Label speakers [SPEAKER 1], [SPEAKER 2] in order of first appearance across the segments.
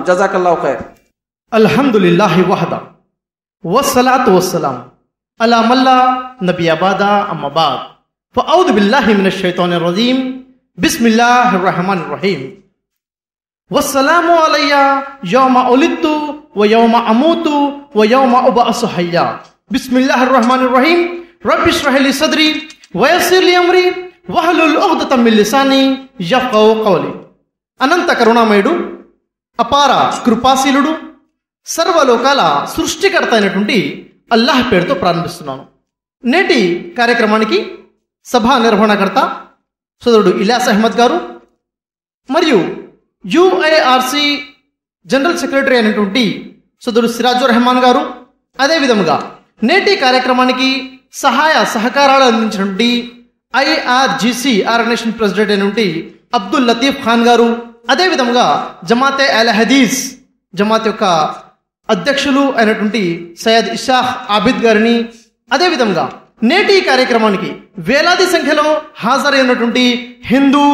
[SPEAKER 1] జజాకల్లాహు ఖైర్.
[SPEAKER 2] అల్హమ్దులిల్లాహి వహదా వస్సలాతు వస్సలాం అలా మల్లా నబీ అబాదా అమ్మబాద్ ఫఅఊదు బిల్లాహి మినష్ షైతానిర్ రజీం బిస్మిల్లాహిర్ రహమానిర్ రహీం వస్సలాము అలయ్యా యౌమ ఉలిద్దు వ యౌమ అమూతు వ యౌమ ఉబఅసు హయ్యా బిస్మిల్లాహిర్ రహమానిర్ రహీం రబ్బి ఇష్రహ్ లీ సద్రి వ యస్సిర్ లీ అమ్రీ వహ్లుల్ ఉఖ్దతం మిన్ లిసానీ యఫ్ఖహు ఖౌలీ. అనంత కరుణామయుడు, అపార కృపాశీలుడు, సర్వలోకాల సృష్టికర్త అయినటువంటి అల్లాహ్ పేరుతో ప్రారంభిస్తున్నాను. నేటి కార్యక్రమానికి సభా నిర్వహణకర్త సోదరుడు ఇలియాస్ అహ్మద్ గారు మరియు యుఐఆర్సి జనరల్ సెక్రటరీ అయినటువంటి సోదరుడు సిరాజుర్ రెహమాన్ గారు, అదేవిధముగా నేటి కార్యక్రమానికి సహాయ సహకారాలు అందించినటువంటి ఐఆర్జిసి ఆర్గనైజేషన్ ప్రెసిడెంట్ అయినటువంటి అబ్దుల్ లతీఫ్ ఖాన్ గారు, అదేవిధముగా జమాతే అల్ హదీస్ జమాత్ యొక్క అధ్యక్షులు అయినటువంటి సయ్యద్ ఇషాక్ ఆబిద్ గారిని, అదేవిధంగా నేటి కార్యక్రమానికి వేలాది సంఖ్యలో హాజరైనటువంటి హిందూ,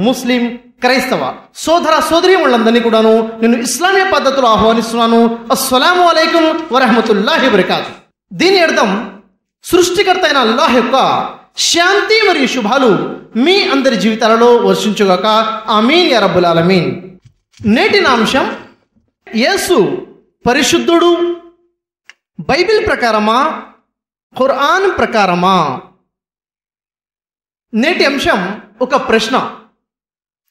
[SPEAKER 2] ముస్లిం, క్రైస్తవ సోదర సోదరీమణులందరినీ కూడాను నేను ఇస్లామీయ పద్ధతిలో ఆహ్వానిస్తున్నాను. అస్సలాము అలైకుం వరహమతుల్లాహి వబరకాతు. దీని అర్థం సృష్టికర్త అయిన అల్లాహ్ యొక్క శాంతి మరియు శుభాలు మీ అందరి జీవితాలలో వర్షించుగాక. ఆమీన్ యా రబ్బుల్ ఆలమీన్. నేటి నా అంశం యేసు పరిశుద్ధుడు బైబిల్ ప్రకారమా, ఖురాన్ ప్రకారమా? నేటి అంశం ఒక ప్రశ్న.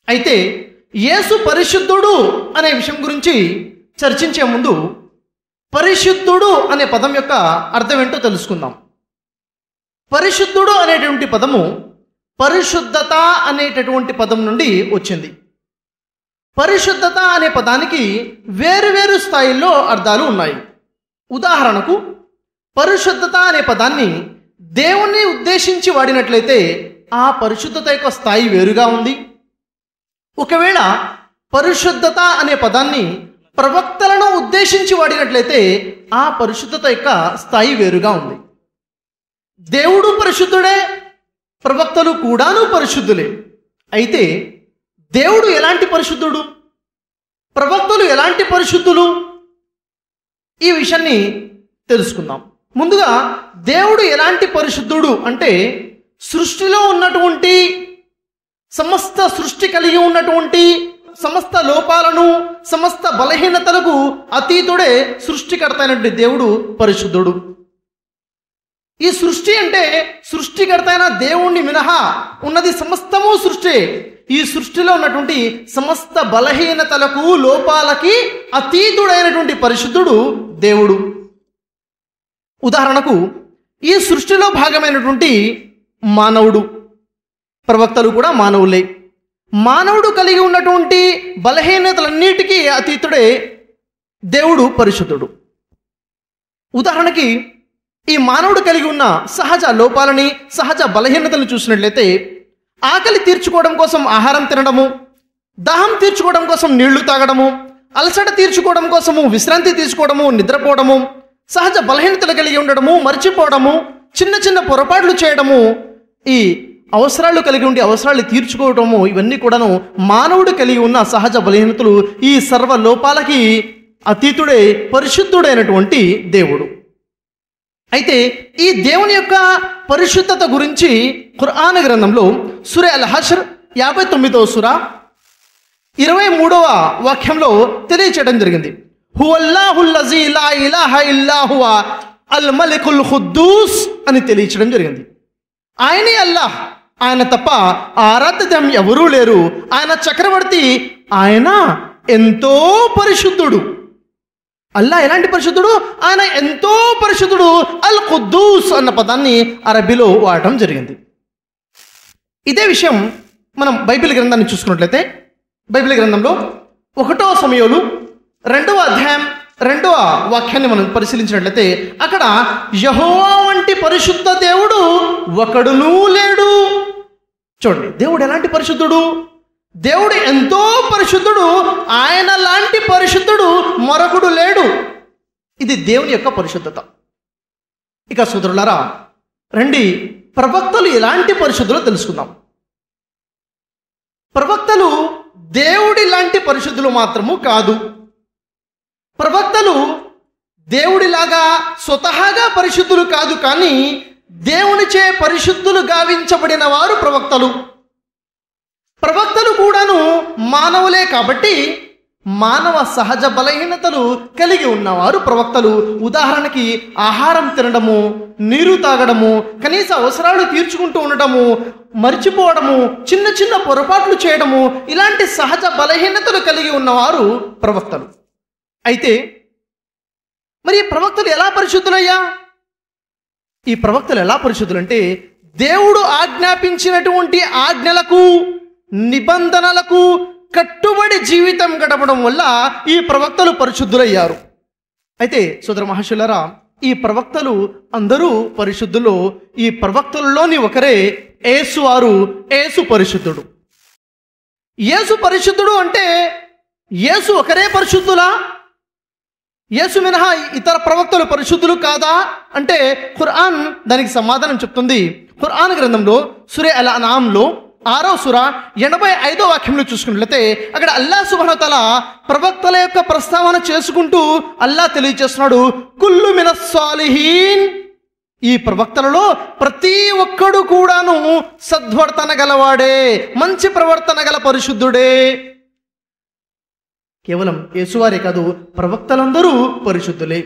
[SPEAKER 2] అయితే యేసు పరిశుద్ధుడు అనే విషయం గురించి చర్చించే ముందు పరిశుద్ధుడు అనే పదం యొక్క అర్థం ఏంటో తెలుసుకుందాం. పరిశుద్ధుడు అనేటువంటి పదము పరిశుద్ధత అనేటటువంటి పదం నుండి వచ్చింది. పరిశుద్ధత అనే పదానికి వేరువేరు స్థాయిల్లో అర్థాలు ఉన్నాయి. ఉదాహరణకు పరిశుద్ధత అనే పదాన్ని దేవుణ్ణి ఉద్దేశించి వాడినట్లయితే ఆ పరిశుద్ధత యొక్క స్థాయి వేరుగా ఉంది. ఒకవేళ పరిశుద్ధత అనే పదాన్ని ప్రవక్తలను ఉద్దేశించి వాడినట్లయితే ఆ పరిశుద్ధత యొక్క స్థాయి వేరుగా ఉంది. దేవుడు పరిశుద్ధుడే, ప్రవక్తలు కూడాను పరిశుద్ధులే. అయితే దేవుడు ఎలాంటి పరిశుద్ధుడు, ప్రవక్తలు ఎలాంటి పరిశుద్ధులు, ఈ విషయాన్ని తెలుసుకుందాం. ముందుగా దేవుడు ఎలాంటి పరిశుద్ధుడు అంటే సృష్టిలో ఉన్నటువంటి సమస్త సృష్టి కలిగి ఉన్నటువంటి సమస్త లోపాలను, సమస్త బలహీనతలకు అతీతుడే సృష్టికర్త అయినటువంటి దేవుడు పరిశుద్ధుడు. ఈ సృష్టి అంటే సృష్టికర్త అయిన దేవుణ్ణి మినహా ఉన్నది సమస్తము సృష్టి. ఈ సృష్టిలో ఉన్నటువంటి సమస్త బలహీనతలకు, లోపాలకి అతీతుడైనటువంటి పరిశుద్ధుడు దేవుడు. ఉదాహరణకు ఈ సృష్టిలో భాగమైనటువంటి మానవుడు, ప్రవక్తలు కూడా మానవులే. మానవుడు కలిగి ఉన్నటువంటి బలహీనతలన్నిటికీ అతీతుడే దేవుడు పరిశుద్ధుడు. ఉదాహరణకి ఈ మానవుడు కలిగి ఉన్న సహజ లోపాలని, సహజ బలహీనతలను చూసినట్లయితే ఆకలి తీర్చుకోవడం కోసం ఆహారం తినడము, దాహం తీర్చుకోవడం కోసం నీళ్లు తాగడము, అలసట తీర్చుకోవడం కోసము విశ్రాంతి తీసుకోవడము, నిద్రపోవడము, సహజ బలహీనతలు కలిగి ఉండడము, మర్చిపోవడము, చిన్న చిన్న పొరపాట్లు చేయడము, ఈ అవసరాలు కలిగి ఉండి అవసరాలు తీర్చుకోవడము, ఇవన్నీ కూడాను మానవుడు కలిగి ఉన్న సహజ బలహీనతలు. ఈ సర్వ లోపాలకి అతీతుడే పరిశుద్ధుడైనటువంటి దేవుడు. అయితే ఈ దేవుని యొక్క పరిశుద్ధత గురించి ఖురాన్ గ్రంథంలో సూరా అల్ హష్ర్ 59వ సూరా 23వ వాక్యంలో తెలియచేయడం జరిగింది. హువల్లాహుల్లజీ లా ఇలాహ ఇల్లా హువ అల్ మలికుల్ ఖుద్దూస్ అని తెలియచేయడం జరిగింది. ఆయనే అల్లాహ్, ఆయన తప్ప ఆరాధ్యం ఎవరూ లేరు, ఆయన చక్రవర్తి, ఆయన ఎంతో పరిశుద్ధుడు. అల్లా ఎలాంటి పరిశుద్ధుడు? ఆయన ఎంతో పరిశుద్ధుడు. అల్ ఖుద్దూస్ అన్న పదాన్ని అరబీలో వాడటం జరిగింది. ఇదే విషయం మనం బైబిల్ గ్రంథాన్ని చూసుకున్నట్లయితే బైబిల్ గ్రంథంలో 1వ సమూయేలు 2వ అధ్యాయం 2వ వాక్యాన్ని మనం పరిశీలించినట్లయితే అక్కడ యెహోవా వంటి పరిశుద్ధ దేవుడు ఒకడునూ లేడు. చూడండి, దేవుడు ఎలాంటి పరిశుద్ధుడు? దేవుడు ఎంతో పరిశుద్ధుడు. ఆయన లాంటి పరిశుద్ధుడు మరొకడు లేడు. ఇది దేవుని యొక్క పరిశుద్ధత. ఇక సోదరులారా, రండి ప్రవక్తలు ఎలాంటి పరిశుద్ధులో తెలుసుకుందాం. ప్రవక్తలు దేవుడి లాంటి పరిశుద్ధులు మాత్రము కాదు. ప్రవక్తలు దేవుడిలాగా స్వతహాగా పరిశుద్ధులు కాదు, కానీ దేవునిచే పరిశుద్ధులు గావించబడిన వారు ప్రవక్తలు. ప్రవక్తలు కూడాను మానవులే కాబట్టి మానవ సహజ బలహీనతలు కలిగి ఉన్నవారు ప్రవక్తలు. ఉదాహరణకి ఆహారం తినడము, నీరు తాగడము, కనీస అవసరాలు తీర్చుకుంటూ ఉండటము, మర్చిపోవడము, చిన్న చిన్న పొరపాట్లు చేయడము, ఇలాంటి సహజ బలహీనతలు కలిగి ఉన్నవారు ప్రవక్తలు. అయితే మరి ఈ ప్రవక్తలు ఎలా పరిశుద్ధులయ్యా? ఈ ప్రవక్తలు ఎలా పరిశుద్ధులంటే దేవుడు ఆజ్ఞాపించినటువంటి ఆజ్ఞలకు, నిబంధనలకు కట్టుబడి జీవితం గడపడం వల్ల ఈ ప్రవక్తలు పరిశుద్ధులయ్యారు. అయితే సోదర మహాశయులారా, ఈ ప్రవక్తలు అందరూ పరిశుద్ధులు. ఈ ప్రవక్తలలోని ఒకరే యేసు వారు. యేసు పరిశుద్ధుడు. యేసు పరిశుద్ధుడు అంటే యేసు ఒకరే పరిశుద్ధులా? యేసు మినహా ఇతర ప్రవక్తలు పరిశుద్ధులు కాదా అంటే ఖురాన్ దానికి సమాధానం చెప్తుంది. ఖురాన్ గ్రంథంలో సూరే అల్ అనామ్లో 6వ సూర 85వ వాక్యంలో చూసుకున్నట్లయితే అక్కడ అల్లాహ్ సుబ్హానహు వ తఆలా ప్రవక్తల యొక్క ప్రస్తావన చేసుకుంటూ అల్లాహ్ తెలియజేస్తున్నాడు, కుల్లు మినస్ సాలిహీన్, ఈ ప్రవక్తలలో ప్రతి ఒక్కడు కూడాను సద్వర్తన గలవాడే, మంచి ప్రవర్తన గల పరిశుద్ధుడే. కేవలం యేసువారే కాదు, ప్రవక్తలందరూ పరిశుద్ధులే.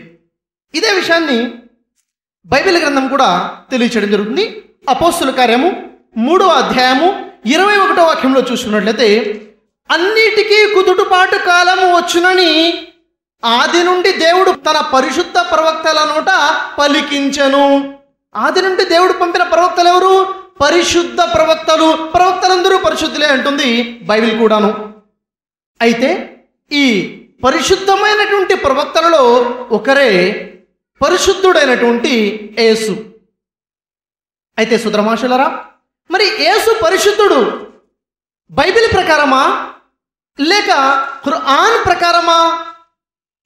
[SPEAKER 2] ఇదే విషయాన్ని బైబిల్ గ్రంథం కూడా తెలియచేయడం జరుగుతుంది. అపోస్తుల కార్యము 3వ అధ్యాయము 21వ వాక్యంలో చూసుకున్నట్లయితే, అన్నిటికీ కుదుటపాటు కాలము వచ్చునని ఆది నుండి దేవుడు తన పరిశుద్ధ ప్రవక్తల నోట పలికించెను. ఆది నుండి దేవుడు పంపిన ప్రవక్తలు ఎవరు? పరిశుద్ధ ప్రవక్తలు. ప్రవక్తలందరూ పరిశుద్ధులే అంటుంది బైబిల్ కూడాను. అయితే ఈ పరిశుద్ధమైనటువంటి ప్రవక్తలలో ఒకరే పరిశుద్ధుడైనటువంటి యేసు. అయితే సోదర మహాశయులారా, మరి యేసు పరిశుద్ధుడు బైబిల్ ప్రకారమా లేక ఖురాన్ ప్రకారమా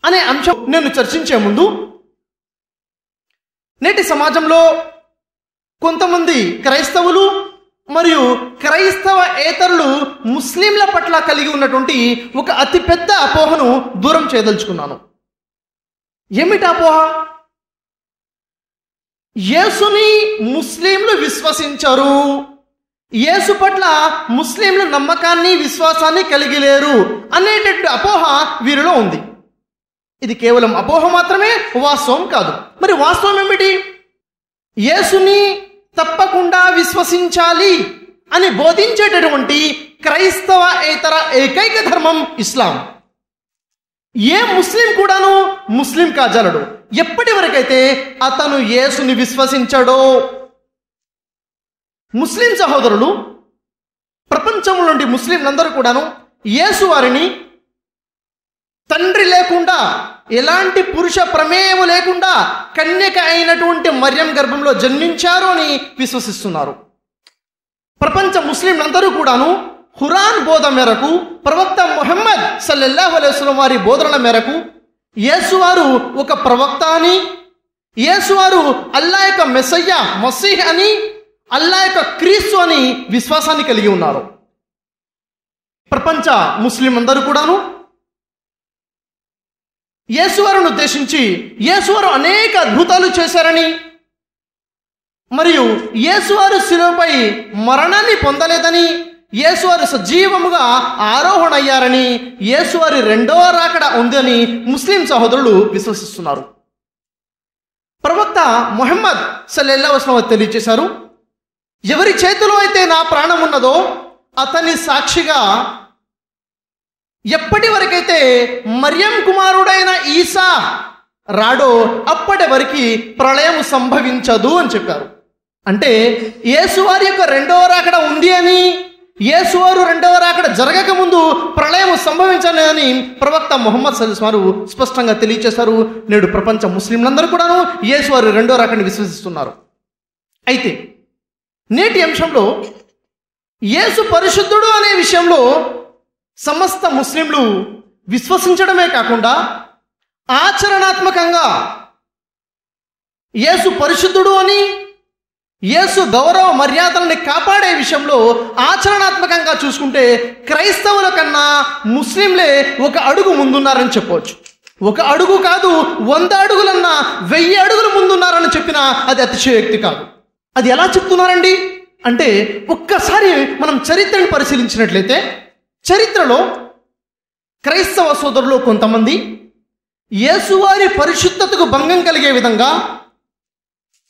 [SPEAKER 2] అనే అంశం నేను చర్చించే ముందు, నేటి సమాజంలో కొంతమంది క్రైస్తవులు మరియు క్రైస్తవేతరులు ముస్లింల పట్ల కలిగి ఉన్నటువంటి ఒక అతిపెద్ద అపోహను దూరం చేయదలుచుకున్నాను. ఏమిటి అపోహ? యేసుని ముస్లింలు విశ్వసించరు, యేసు పట్ల ముస్లింలు నమ్మకాన్ని, విశ్వాసాన్ని కలిగి లేరు అనేటటువంటి అపోహ వీరిలో ఉంది. ఇది కేవలం అపోహ మాత్రమే, వాస్తవం కాదు. మరి వాస్తవం ఏమిటి? యేసుని తప్పకుండా విశ్వసించాలి అని బోధించేటటువంటి క్రైస్తవేతర ఏకైక ధర్మం ఇస్లాం. ఏ ముస్లిం కూడాను ముస్లిం కాజాలడు ఎప్పటి వరకైతే అతను యేసుని విశ్వసించడో. ముస్లిం సహోదరులు, ప్రపంచంలో నుండి ముస్లింలందరూ కూడాను యేసు వారిని తండ్రి లేకుండా, ఎలాంటి పురుష ప్రమేయము లేకుండా కన్యక అయినటువంటి మరియం గర్భంలో జన్మించారు అని విశ్వసిస్తున్నారు. ప్రపంచ ముస్లింలందరూ కూడాను ఖురాన్ బోధ మేరకు, ప్రవక్త ముహమ్మద్ సల్లల్లాహు అలైహి వసల్లం వారి బోధనల మేరకు యేసువారు ఒక ప్రవక్త అని, యేసువారు అల్లా యొక్క మెస్సయ్య, మసీహ్ అని, అల్లా యొక్క క్రీస్తు అని విశ్వాసాన్ని కలిగి ఉన్నారు. ప్రపంచ ముస్లిం అందరూ కూడాను యేసువారును ఉద్దేశించి యేసువారు అనేక అద్భుతాలు చేశారని, మరియు యేసువారు శిలువపై మరణాన్ని పొందలేదని, యేసువారు సజీవముగా ఆరోహణ అయ్యారని, యేసువారి రెండవ రాకడ ఉందని ముస్లిం సహోదరులు విశ్వసిస్తున్నారు. ప్రవక్త ముహమ్మద్ సల్లల్లాహు అలైహి వసల్లం తెలియజేశారు, ఎవరి చేతిలో అయితే నా ప్రాణం ఉన్నదో అతని సాక్షిగా ఎప్పటి వరకైతే మరియం కుమారుడైన ఈసా రాడో అప్పటి వరకు ప్రళయం సంభవించదు అని చెప్పారు. అంటే యేసువారి యొక్క రెండవ రాకడ ఉంది అని, యేసువారు రెండవ రాకడ జరగక ముందు ప్రళయం సంభవించలేదని ప్రవక్త ముహమ్మద్ సల్లల్లాహు అలైహి వసల్లం స్పష్టంగా తెలియజేశారు. నేడు ప్రపంచ ముస్లింలందరూ కూడాను యేసువారు రెండవ రాకడని విశ్వసిస్తున్నారు. అయితే నేటి అంశంలో యేసు పరిశుద్ధుడు అనే విషయంలో సమస్త ముస్లింలు విశ్వసించడమే కాకుండా ఆచరణాత్మకంగా యేసు పరిశుద్ధుడు అని, యేసు గౌరవ మర్యాదల్ని కాపాడే విషయంలో ఆచరణాత్మకంగా చూసుకుంటే క్రైస్తవుల కన్నా ముస్లింలే ఒక అడుగు ముందున్నారని చెప్పవచ్చు. ఒక అడుగు కాదు, 100 అడుగులన్నా 1000 అడుగులు ముందున్నారని చెప్పినా అది అతిశయోక్తి కాదు. అది ఎలా చెప్తున్నారండి అంటే, ఒక్కసారి మనం చరిత్రను పరిశీలించినట్లయితే, చరిత్రలో క్రైస్తవ సోదరులు కొంతమంది యేసువారి పరిశుద్ధతకు భంగం కలిగే విధంగా,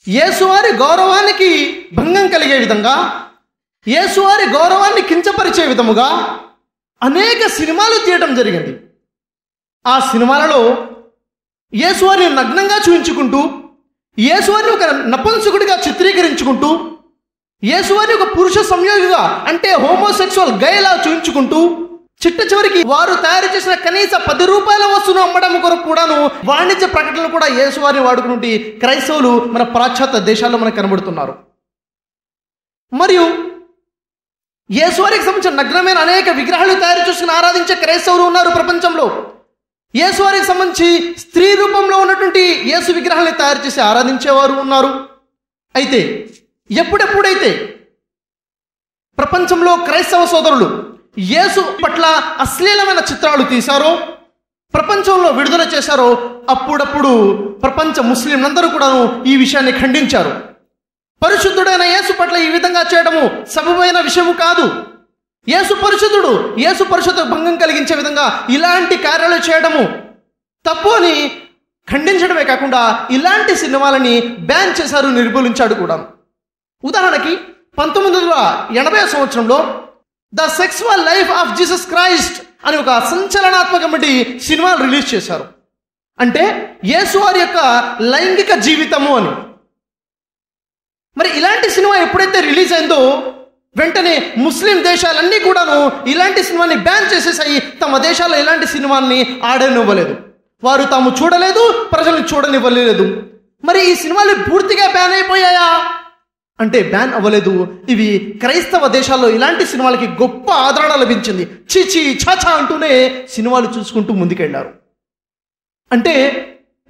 [SPEAKER 2] యేసువారి గౌరవానికి భంగం కలిగే విధంగా, యేసువారి గౌరవాన్ని కించపరిచే విధముగా అనేక సినిమాలు తీయడం జరిగింది. ఆ సినిమాలలో యేసువారిని నగ్నంగా చూపించుకుంటూ, యేసువారిని ఒక నపుంసకుడిగా చిత్రీకరించుకుంటూ, యేసువారిని ఒక పురుష సంయోగిగా అంటే హోమోసెక్సువల్ గైలా చూపించుకుంటూ, చిట్ట చివరికి వారు తయారు చేసిన కనీస 10 రూపాయల వస్తువును అమ్మడం కొరకు కూడాను వాణిజ్య ప్రకటనలు కూడా యేసువారిని వాడుకుంటే క్రైస్తవులు మన పాశ్చాత్య దేశాల్లో మనకు కనబడుతున్నారు. మరియు యేసువారికి సంబంధించిన నగ్నమైన అనేక విగ్రహాలు తయారు చేసుకుని ఆరాధించే క్రైస్తవులు ఉన్నారు ప్రపంచంలో. యేసువారికి సంబంధించి స్త్రీ రూపంలో ఉన్నటువంటి యేసు విగ్రహాన్ని తయారు చేసి ఆరాధించేవారు ఉన్నారు. అయితే ఎప్పుడెప్పుడైతే ప్రపంచంలో క్రైస్తవ సోదరులు యేసు పట్ల అశ్లీలమైన చిత్రాలు తీశారో, ప్రపంచంలో విడుదల చేశారో, అప్పుడప్పుడు ప్రపంచ ముస్లింలందరూ కూడాను ఈ విషయాన్ని ఖండించారు. పరిశుద్ధుడైన యేసు పట్ల ఈ విధంగా చేయడము సబబైన విషయము కాదు. యేసు పరిశుద్ధుడు, యేసు పరిశుద్ధ భంగం కలిగించే విధంగా ఇలాంటి కార్యాలు చేయడము తప్పు అని ఖండించడమే కాకుండా ఇలాంటి సినిమాలని బ్యాన్ చేశారు, నిర్మూలించాడు కూడా. ఉదాహరణకి 1980 సంవత్సరంలో the sexual life of Jesus Christ అని ఒక సంచలనాత్మకమైన సినిమాలు రిలీజ్ చేశారు. అంటే యేసువారి యొక్క లైంగిక జీవితము అని. మరి ఇలాంటి సినిమా ఎప్పుడైతే రిలీజ్ అయిందో వెంటనే ముస్లిం దేశాలన్నీ కూడాను ఇలాంటి సినిమాని బ్యాన్ చేసేసాయి. తమ దేశాల్లో ఇలాంటి సినిమాల్ని ఆడనివ్వలేదు, వారు తాము చూడలేదు, ప్రజల్ని చూడనివ్వలేదు. మరి ఈ సినిమాలు పూర్తిగా బ్యాన్ అయిపోయాయా అంటే బ్యాన్ అవ్వలేదు. ఇవి క్రైస్తవ దేశాల్లో ఇలాంటి సినిమాలకి గొప్ప ఆదరణ లభించింది. చీచి చాచా అంటూనే సినిమాలు చూసుకుంటూ ముందుకెళ్లారు. అంటే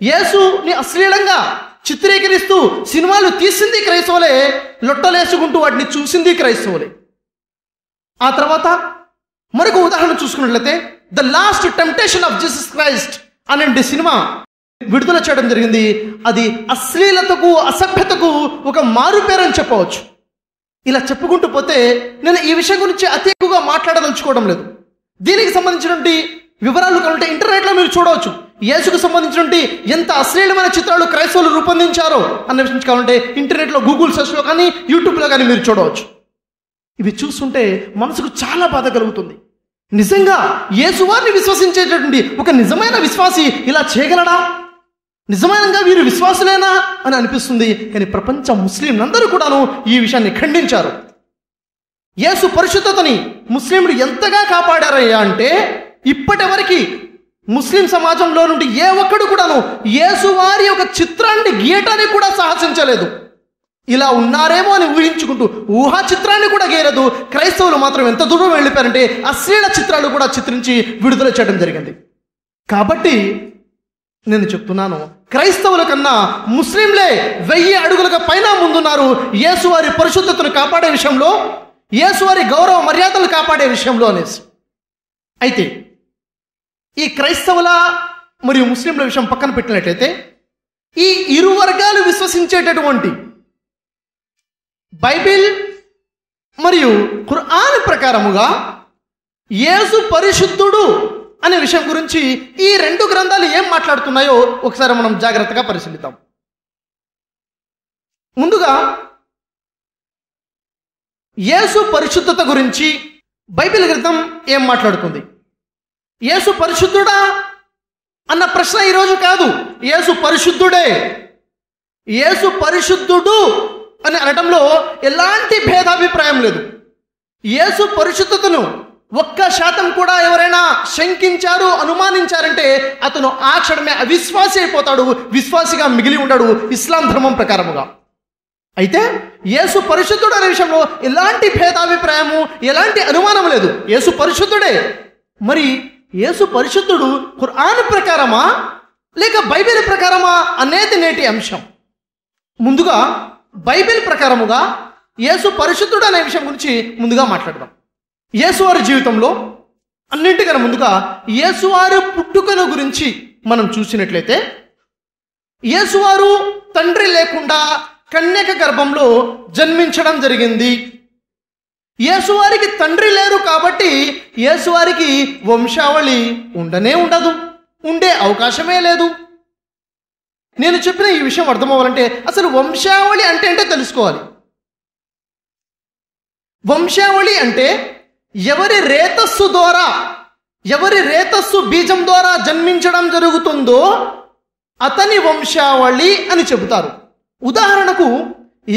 [SPEAKER 2] యేసుని అశ్లీలంగా చిత్రీకరిస్తూ సినిమాలు తీసింది క్రైస్తవులే, లొట్టలేసుకుంటూ వాటిని చూసింది క్రైస్తవులే. ఆ తర్వాత మరొక ఉదాహరణ చూసుకున్నట్లయితే the last temptation of Jesus Christ అనే సినిమా విడుదల చేయడం జరిగింది. అది అశ్లీలతకు, అసభ్యతకు ఒక మారుపేరని చెప్పవచ్చు. ఇలా చెప్పుకుంటూ పోతే నేను ఈ విషయం గురించి అతి ఎక్కువగా మాట్లాడదలుచుకోవడం లేదు. దీనికి సంబంధించినటువంటి వివరాలు కావాలంటే ఇంటర్నెట్లో మీరు చూడవచ్చు. యేసుకు సంబంధించినటువంటి ఎంత అశ్లీలమైన చిత్రాలు క్రైస్తవులు రూపొందించారో అన్న విషయం కావాలంటే ఇంటర్నెట్లో గూగుల్ సెర్చ్లో కానీ యూట్యూబ్లో కానీ మీరు చూడవచ్చు. ఇవి చూస్తుంటే మనసుకు చాలా బాధ కలుగుతుంది. నిజంగా యేసువారిని విశ్వసించేటటువంటి ఒక నిజమైన విశ్వాసి ఇలా చేయగలడా? నిజమైనగా వీరు విశ్వాసులేనా అని అనిపిస్తుంది. కానీ ప్రపంచ ముస్లింలందరూ కూడాను ఈ విషయాన్ని ఖండించారు. యేసు పరిశుద్ధతని ముస్లింలు ఎంతగా కాపాడారయ్యా అంటే ఇప్పటి వరకు ముస్లిం సమాజంలో నుండి ఏ ఒక్కడు కూడాను యేసువారి ఒక చిత్రాన్ని గీయటానికి కూడా సాహసించలేదు. ఇలా ఉన్నారేమో అని ఊహించుకుంటూ ఊహా చిత్రాన్ని కూడా గీయలేదు. క్రైస్తవులు మాత్రం ఎంత దూరం వెళ్ళిపోయారంటే అశ్లీల చిత్రాలు కూడా చిత్రించి విడుదల చేయడం జరిగింది. కాబట్టి నేను చెప్తున్నాను, క్రైస్తవుల కన్నా ముస్లింలే 1000 అడుగులకు పైన ముందున్నారు యేసువారి పరిశుద్ధతను కాపాడే విషయంలో, యేసువారి గౌరవ మర్యాదలు కాపాడే విషయంలో అనేసి. అయితే ఈ క్రైస్తవుల మరియు ముస్లింల విషయం పక్కన పెట్టినట్లయితే ఈ ఇరు వర్గాలు విశ్వసించేటటువంటి బైబిల్ మరియు ఖురాన్ ప్రకారముగా యేసు పరిశుద్ధుడు అనే విషయం గురించి ఈ 2 గ్రంథాలు ఏం మాట్లాడుతున్నాయో ఒకసారి మనం జాగ్రత్తగా పరిశీలిద్దాం. ముందుగా యేసు పరిశుద్ధత గురించి బైబిల్ గ్రంథం ఏం మాట్లాడుతుంది? యేసు పరిశుద్ధుడా అన్న ప్రశ్న ఈరోజు కాదు. యేసు పరిశుద్ధుడే. యేసు పరిశుద్ధుడు అని అనటంలో ఎలాంటి భేదాభిప్రాయం లేదు. యేసు పరిశుద్ధతను 1% కూడా ఎవరైనా శంకించారు, అనుమానించారంటే అతను ఆ క్షణమే అవిశ్వాసి అయిపోతాడు, విశ్వాసిగా మిగిలి ఉండడు ఇస్లాం ధర్మం ప్రకారముగా. అయితే యేసు పరిశుద్ధుడు అనే విషయంలో ఎలాంటి భేదాభిప్రాయము, ఎలాంటి అనుమానం లేదు. యేసు పరిశుద్ధుడే. మరి యేసు పరిశుద్ధుడు ఖురాన్ ప్రకారమా లేక బైబిల్ ప్రకారమా అనేది నేటి అంశం. ముందుగా బైబిల్ ప్రకారముగా యేసు పరిశుద్ధుడు అనే విషయం గురించి ముందుగా మాట్లాడదాం. యేసువారి జీవితంలో అన్నింటికన్నా ముందుగా యేసువారి పుట్టుకను గురించి మనం చూసినట్లయితే యేసువారు తండ్రి లేకుండా కన్యక గర్భంలో జన్మించడం జరిగింది. యేసువారికి తండ్రి లేరు కాబట్టి యేసువారికి వంశావళి ఉండదు, ఉండే అవకాశమే లేదు. నేను చెప్పిన ఈ విషయం అర్థమవ్వాలంటే అసలు వంశావళి అంటే ఏంటో తెలుసుకోవాలి. వంశావళి అంటే ఎవరి రేతస్సు బీజం ద్వారా జన్మించడం జరుగుతుందో అతని వంశావళి అని చెబుతారు. ఉదాహరణకు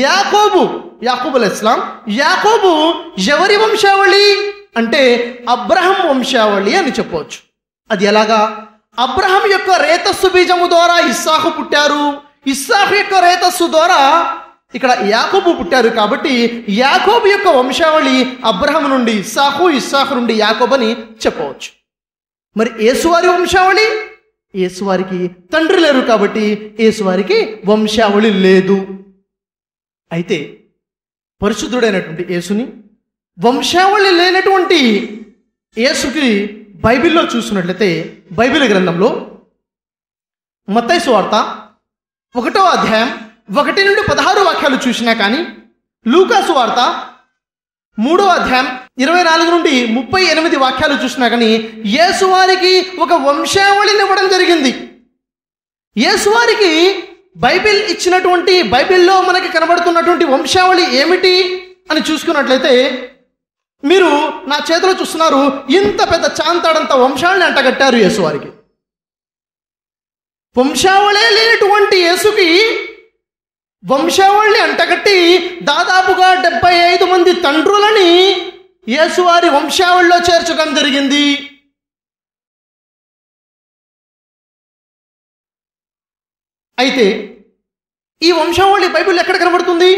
[SPEAKER 2] యాకోబు అలైహిస్సలాం, యాకోబు ఎవరి వంశావళి అంటే అబ్రహం వంశావళి అని చెప్పవచ్చు. అది ఎలాగా? అబ్రహం యొక్క రేతస్సు బీజము ద్వారా ఇస్సాకు పుట్టారు, ఇస్సాకు యొక్క రేతస్సు ద్వారా ఇక్కడ యాకోబు పుట్టారు. కాబట్టి యాకోబు యొక్క వంశావళి అబ్రహం నుండి ఇస్సాకు, ఇస్సాకు నుండి యాకోబు అని చెప్పవచ్చు. మరి యేసువారి వంశావళి, యేసువారికి తండ్రి లేరు కాబట్టి యేసువారికి వంశావళి లేదు. అయితే పరిశుద్ధుడైనటువంటి యేసుని వంశావళి లేనటువంటి యేసుకి బైబిల్లో చూసినట్లయితే బైబిల్ గ్రంథంలో మత్తయి సువార్త 1వ అధ్యాయం 1 నుండి 16 వాక్యాలు చూసినా కానీ, లూకా సువార్త 3వ అధ్యాయం 24 నుండి 38 వాక్యాలు చూసినా కానీ యేసువారికి ఒక వంశావళిని ఇవ్వడం జరిగింది. యేసువారికి బైబిల్ ఇచ్చినటువంటి, బైబిల్లో మనకి కనబడుతున్నటువంటి వంశావళి ఏమిటి అని చూసుకున్నట్లయితే మీరు నా చేతిలో చూస్తున్నారు, ఇంత పెద్ద చాంతాడంత వంశావళిని అంటగట్టారు యేసువారికి. వంశావళి లేనటువంటి యేసుకి వంశావళిని అంటగట్టి దాదాపుగా 75 మంది తండ్రులని యేసువారి వంశావళిలో చేర్చడం జరిగింది. అయితే ఈ వంశావళి బైబిల్ ఎక్కడ కనబడుతుంది?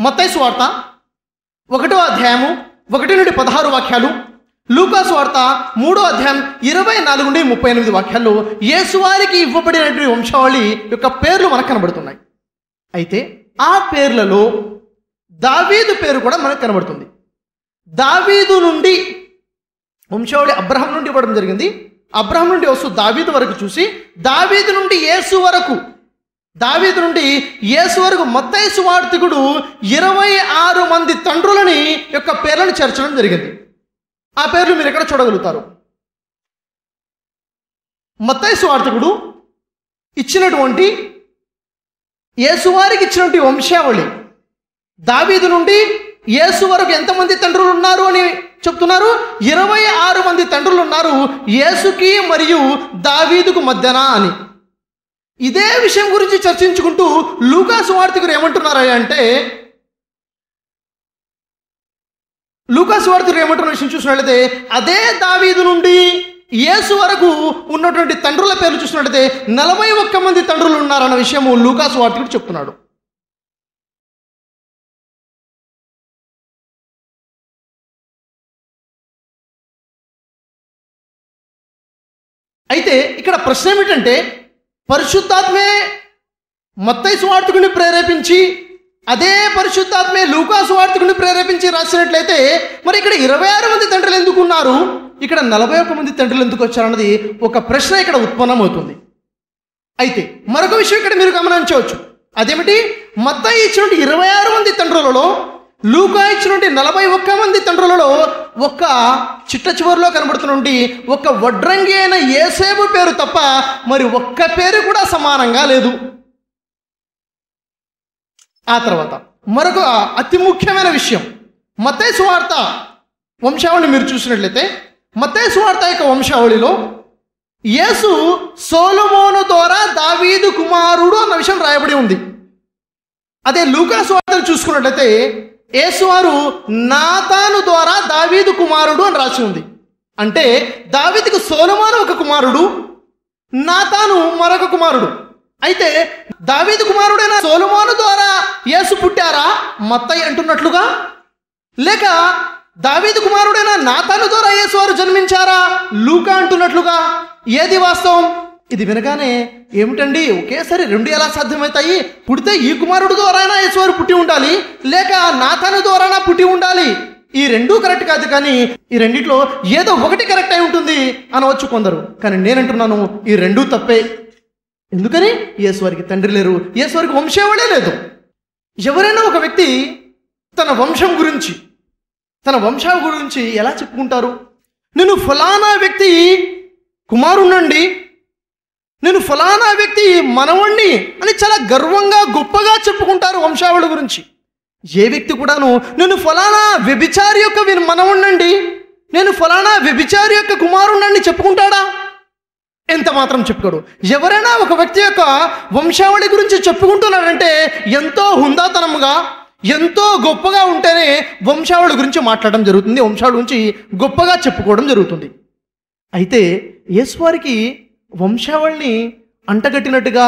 [SPEAKER 2] మత్తయి సువార్త 1వ అధ్యాయము 1 నుండి 16 వాక్యాలు, లూకా సువార్త 3వ అధ్యాయం 24 నుండి 38 వాక్యాల్లో యేసువారికి ఇవ్వబడినటువంటి వంశావళి యొక్క పేర్లు మనకు కనబడుతున్నాయి. అయితే ఆ పేర్లలో దావీదు పేరు కూడా మనకు కనబడుతుంది. దావీదు నుండి వంశావళి అబ్రహం నుండి ఇవ్వడం జరిగింది. అబ్రహం నుండి వస్తూ దావీదు వరకు చూసి, దావీదు నుండి యేసు వరకు మత్తయి సువార్తికుడు 26 మంది తండ్రులని యొక్క పేర్లను చేర్చడం జరిగింది. ఆ పేర్లు మీరు ఎక్కడ చూడగలుగుతారు? మత్తయి సువార్తికుడు ఇచ్చినటువంటి యేసువారికి ఇచ్చినటువంటి వంశావళి, దావీదు నుండి యేసు వరకు ఎంతమంది తండ్రులు ఉన్నారు అని చెప్తున్నారు? 26 మంది తండ్రులు ఉన్నారు యేసుకి మరియు దావీదుకు మధ్యన అని. ఇదే విషయం గురించి చర్చించుకుంటూ లూకా సువార్తికుడు ఏమంటున్నారు అంటే, లూకా సువార్తికుడు ఏమంటున్న విషయం చూసినట్లయితే అదే దావీదు నుండి యేసు వరకు ఉన్నటువంటి తండ్రుల పేర్లు చూసినట్లయితే 41 మంది తండ్రులు ఉన్నారన్న విషయము లూకా సువార్తికుడు చెప్తున్నాడు. అయితే ఇక్కడ ప్రశ్న ఏమిటంటే, పరిశుద్ధాత్మే మత్తయి సువార్తికుడిని ప్రేరేపించి అదే పరిశుద్ధాత్మే లూకా సువార్తికుడిని ప్రేరేపించి రాసినట్లయితే మరి ఇక్కడ 26 మంది తండ్రులు ఎందుకు ఉన్నారు, ఇక్కడ 41 మంది తండ్రులు ఎందుకు వచ్చారన్నది ఒక ప్రశ్న ఇక్కడ ఉత్పన్నమవుతుంది. అయితే మరొక విషయం ఇక్కడ మీరు గమనించవచ్చు. అదేమిటి? మత్తయి ఇచ్చినటువంటి 26 మంది తండ్రులలో, లూకా ఇచ్చినటువంటి 41 మంది తండ్రులలో ఒక్క చిట్ట చివరిలో కనబడుతున్నటువంటి ఒక వడ్రంగి అయిన యేసేపు పేరు తప్ప మరి ఒక్క పేరు కూడా సమానంగా లేదు. ఆ తర్వాత మరొక అతి ముఖ్యమైన విషయం, మత్తయి సువార్త వంశావళిని మీరు చూసినట్లయితే మత్తయి సువార్త యొక్క వంశావళిలో యేసు సొలొమోను ద్వారా దావీదు కుమారుడు అన్న విషయం రాయబడి ఉంది. అదే లూకా సువార్తను చూసుకున్నట్లయితే యేసువారు నాతాను ద్వారా దావీదు కుమారుడు అని రాసి ఉంది. అంటే దావీదుకు సొలొమోను ఒక కుమారుడు, నాతాను మరొక కుమారుడు. అయితే దావీదు కుమారుడైన సొలొమోను ద్వారా యేసు పుట్టారా మత్తయి అంటున్నట్లుగా, లేక దావీదు కుమారుడైన నాతాను ద్వారా యేసువారు జన్మించారా లూకా అంటున్నట్లుగా? ఏది వాస్తవం? ఇది వినగానే ఏమిటండి ఒకేసారి రెండు ఎలా సాధ్యమవుతాయి? పుడితే ఈ కుమారుడు ద్వారా యేసువారు పుట్టి ఉండాలి, లేక నాతాను ద్వారా పుట్టి ఉండాలి. ఈ రెండూ కరెక్ట్ కాదు, కానీ ఈ రెండిట్లో ఏదో ఒకటి కరెక్ట్ అయి ఉంటుంది అనవచ్చు కొందరు. కానీ నేనంటున్నాను ఈ రెండూ తప్పే. ఎందుకని? యేసు వారికి తండ్రి లేరు, యేసు వారికి వంశావళే లేదు. ఎవరైనా ఒక వ్యక్తి తన వంశం గురించి, తన వంశాల గురించి ఎలా చెప్పుకుంటారు? నేను ఫలానా వ్యక్తి కుమారుణ్ణండి, నేను ఫలానా వ్యక్తి మనవణ్ణి అని చాలా గర్వంగా గొప్పగా చెప్పుకుంటారు వంశావళి గురించి. ఏ వ్యక్తి కూడాను నేను ఫలానా వ్యభిచారి యొక్క మనవణ్ణండి, నేను ఫలానా వ్యభిచారి యొక్క కుమారుణ్ణి చెప్పుకుంటాడా? ఎంత మాత్రం చెప్పుకోడు. ఎవరైనా ఒక వ్యక్తి యొక్క వంశావళి గురించి చెప్పుకుంటున్నాడంటే ఎంతో హుందాతనంగా, ఎంతో గొప్పగా ఉంటేనే వంశావళి గురించి మాట్లాడడం జరుగుతుంది, వంశావళి గురించి గొప్పగా చెప్పుకోవడం జరుగుతుంది. అయితే యేసువారికి వంశావళిని అంటగట్టినట్టుగా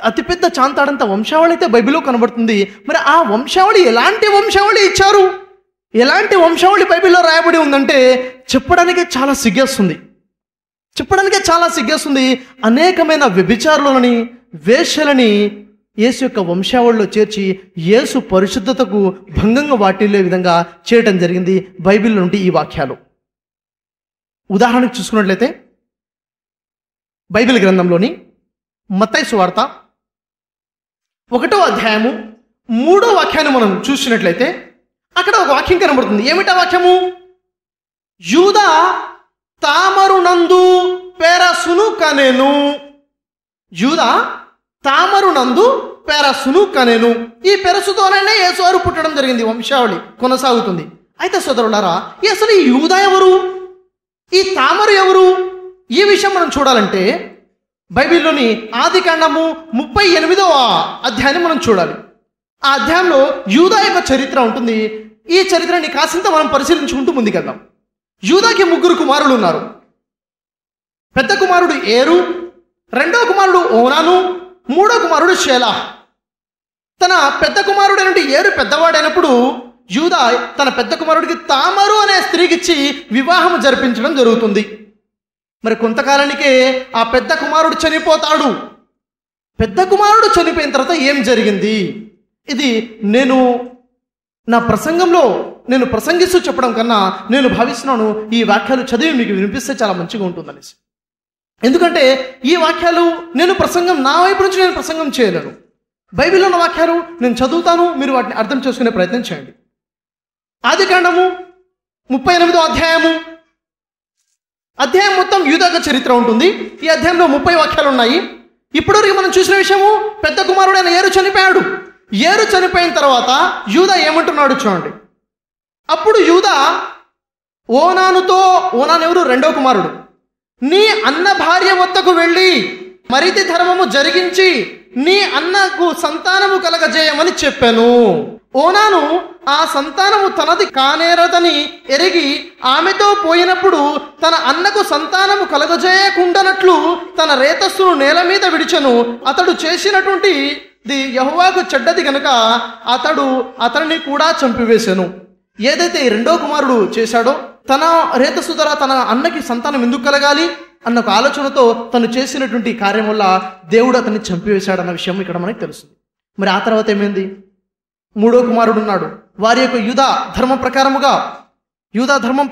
[SPEAKER 2] అతిపెద్ద చాంతాడంత వంశావళి అయితే బైబిల్లో కనబడుతుంది. మరి ఆ వంశావళి ఎలాంటి వంశావళి ఇచ్చారు, ఎలాంటి వంశావళి బైబిల్లో రాయబడి ఉందంటే చెప్పడానికే చాలా సిగ్గేస్తుంది. అనేకమైన వ్యభిచారులని, వేశ్యలని యేసు యొక్క వంశావళిలో చేర్చి యేసు పరిశుద్ధతకు భంగంగా వాటిల్లే విధంగా చేయటం జరిగింది బైబిల్ నుండి ఈ వాక్యాలు. ఉదాహరణకు చూసుకున్నట్లయితే బైబిల్ గ్రంథంలోని మత్తయి సువార్త 1వ అధ్యాయము 3వ వాక్యాన్ని మనం చూసినట్లయితే అక్కడ ఒక వాక్యం కనబడుతుంది. ఏమిటా వాక్యము? యూదా తామరునందు పెరసును కనెను. యూదా తామరునందు పెరసును కనెను. ఈ పెరసుతోనే యేసువారు పుట్టడం జరిగింది. వంశావళి కొనసాగుతుంది. అయితే సోదరులారా, అసలు ఈ యూదా ఎవరు, ఈ తామరు ఎవరు? ఈ విషయం మనం చూడాలంటే బైబిల్లోని ఆదికాండము 38వ అధ్యాయాన్ని మనం చూడాలి. ఆ అధ్యాయంలో యూదా యొక్క చరిత్ర ఉంటుంది. ఈ చరిత్రని కాసింత మనం పరిశీలించుకుంటూ ముందుకెళ్దాం. యూదాకి 3 కుమారులు ఉన్నారు. పెద్ద కుమారుడు ఏరు, రెండవ కుమారుడు ఓనాను, మూడో కుమారుడు షేలా. తన పెద్ద కుమారుడైనటువంటి ఏరు పెద్దవాడైనప్పుడు యూదా తన పెద్ద కుమారుడికి తామరు అనే స్త్రీకిచ్చి వివాహం జరిపించడం జరుగుతుంది. మరి కొంతకాలానికే ఆ పెద్ద కుమారుడు చనిపోతాడు. పెద్ద కుమారుడు చనిపోయిన తర్వాత ఏం జరిగింది, ఇది నేను నా ప్రసంగంలో నేను ప్రసంగిస్తూ చెప్పడం కన్నా నేను భావిస్తున్నాను ఈ వాక్యాలు చదివి మీకు వినిపిస్తే చాలా మంచిగా ఉంటుందనేసి. ఎందుకంటే ఈ వాక్యాలు నా వైపు నుంచి నేను ప్రసంగం చేయలేను. బైబిల్లో ఉన్న వాక్యాలు నేను చదువుతాను, మీరు వాటిని అర్థం చేసుకునే ప్రయత్నం చేయండి. ఆదికాండము 38వ అధ్యాయం మొత్తం యూదా చరిత్ర ఉంటుంది. ఈ అధ్యాయంలో 30 వాక్యాలు ఉన్నాయి. ఇప్పటివరకు మనం చూసిన విషయము, పెద్ద కుమారుడైన ఏరు చనిపోయాడు. ఏరు చనిపోయిన తర్వాత యూదా ఏమంటున్నాడు చూడండి. అప్పుడు యూదా ఓనాను ఎవరు? రెండో కుమారుడు. నీ అన్న భార్య వద్దకు వెళ్ళి మరిది ధర్మము జరిగించి నీ అన్నకు సంతానము కలగజేయమని చెప్పాను. ఓనాను ఆ సంతానము తనది కానేరదని ఎరిగి ఆమెతో పోయినప్పుడు తన అన్నకు సంతానము కలగజేయకుండానట్లు తన రేతస్సును నేల మీద విడిచెను. అతడు చేసినటువంటి యెహోవాకు చెడ్డది గనుక అతడిని కూడా చంపివేశాను. ఏదైతే ఈ రెండో కుమారుడు చేశాడో, తన రేతస్సు ద్వారా తన అన్నకి సంతానం ఎందుకు కలగాలి అన్న ఒక ఆలోచనతో తను చేసినటువంటి కార్యం వల్ల దేవుడు అతన్ని చంపివేశాడన్న విషయం ఇక్కడ మనకి తెలుస్తుంది. మరి ఆ తర్వాత ఏమైంది? మూడో కుమారుడు ఉన్నాడు. వారి యొక్క యూదా ధర్మం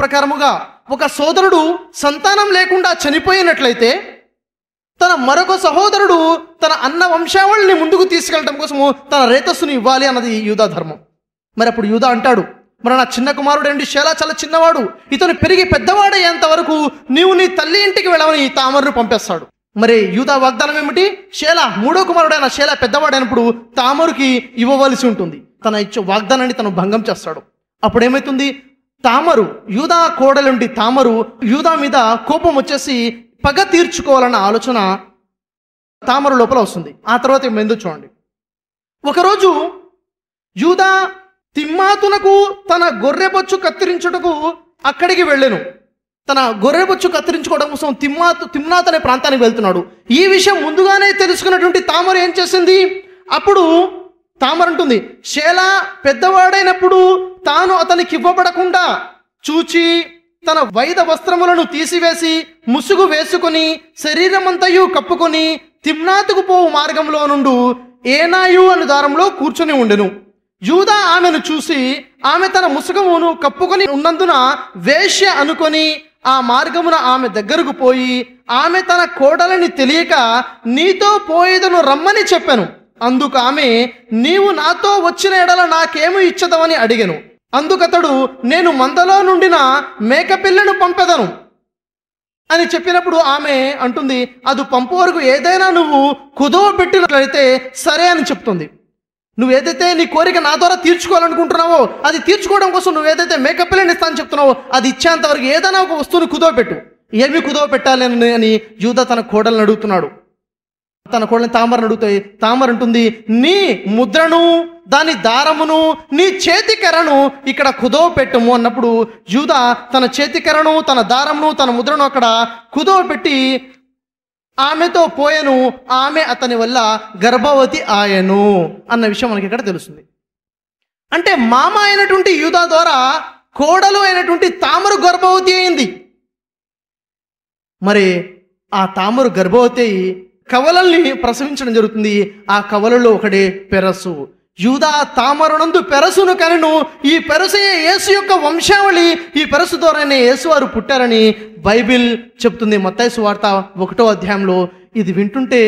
[SPEAKER 2] ప్రకారముగా ఒక సోదరుడు సంతానం లేకుండా చనిపోయినట్లయితే తన మరొక సహోదరుడు తన అన్న వంశావళిని ముందుకు తీసుకెళ్ళడం కోసము తన రేతస్సుని ఇవ్వాలి అన్నది యూదా ధర్మం. మరి అప్పుడు యూదా అంటాడు, మరి నా చిన్న కుమారుడు ఏంటి షేలా చాలా చిన్నవాడు, ఇతను పెరిగి పెద్దవాడయ్యేంత వరకు నీవు నీ తల్లి ఇంటికి వెళ్ళవని తామరును పంపేస్తాడు. మరి యూదా వాగ్దానం ఏమిటి? షేలా మూడో కుమారుడైన షేలా పెద్దవాడైనప్పుడు తామరుకి ఇవ్వవలసి ఉంటుంది. తన ఇచ్చే వాగ్దానాన్ని తను భంగం చేస్తాడు. అప్పుడు ఏమవుతుంది? యూదా కోడలుండి తామరు యూదా మీద కోపం వచ్చేసి పగ తీర్చుకోవాలన్న ఆలోచన తామరు లోపల వస్తుంది. ఆ తర్వాత ఏమైందో చూడండి. ఒకరోజు యూదా తిమ్మాతునకు తన గొర్రెబొచ్చు కత్తిరించుటకు అక్కడికి వెళ్ళాను. తన గొర్రెబొచ్చు కత్తిరించుకోవడం కోసం తిమ్నాత్ అనే ప్రాంతానికి వెళ్తున్నాడు. ఈ విషయం ముందుగానే తెలుసుకున్నటువంటి తామరు ఏం చేసింది? అప్పుడు తామరు అంటుంది, షేలా పెద్దవాడైనప్పుడు తాను అతనికి ఇవ్వబడకుండా చూచి తన వైద వస్త్రములను తీసివేసి ముసుగు వేసుకొని శరీరమంతయు కప్పుకొని తిమ్నాతుకు పోవు మార్గంలో నుండు ఏనాయు అను దారంలో కూర్చొని ఉండెను. యూదా ఆమెను చూసి ఆమె తన ముసుగమును కప్పుకొని ఉన్నందున వేశ్య అనుకొని ఆ మార్గమున ఆమె దగ్గరకు పోయి ఆమె తన కోడలని తెలియక నీతో పోయేదను రమ్మని చెప్పాను. అందుకు ఆమె నీవు నాతో వచ్చిన ఎడల నాకేమి ఇచ్చదవని అడిగెను. అందుకతడు నేను మందలో నుండిన మేకపిల్లను పంపెదను అని చెప్పినప్పుడు ఆమె అంటుంది, అది పంపు వరకు ఏదైనా నువ్వు కుదువ పెట్టినట్లయితే సరే అని చెప్తుంది. నువ్వేదైతే నీ కోరిక నా ద్వారా తీర్చుకోవాలనుకుంటున్నావో అది తీర్చుకోవడం కోసం నువ్వేదైతే మేకపిల్లని ఇస్తా అని చెప్తున్నావో అది ఇచ్చేంత వరకు ఏదైనా ఒక వస్తువుని కుదువ పెట్టు. ఏమి కుదువ పెట్టాలి అని యూదా తన కోడలను అడుగుతున్నాడు. తన కోడని తామరని అడుగుతాయి. తామర అంటుంది, నీ ముద్రను దాని దారమును నీ చేతికరను ఇక్కడ కుదవ పెట్టుము అన్నప్పుడు యూదా తన చేతికరను తన దారమును తన ముద్రను అక్కడ కుదవ పెట్టి ఆమెతో పోయెను. ఆమె అతని వల్ల గర్భవతి ఆయను అన్న విషయం మనకి ఇక్కడ తెలుస్తుంది. అంటే మామ అయినటువంటి యూదా ద్వారా కోడలు అయినటువంటి తామరు గర్భవతి అయింది. మరి ఆ తామరు గర్భవతి అయి కవలల్ని ప్రసవించడం జరుగుతుంది. ఆ కవలలో ఒకడే పెరసు. యూదా తామరనందు పెరసును కనెను. ఈ పెరసయే యేసు యొక్క వంశావళి. ఈ పెరసు ద్వారానే యేసు వారు పుట్టారని బైబిల్ చెప్తుంది. మత్తయి సువార్త 1వ అధ్యాయంలో. ఇది వింటుంటే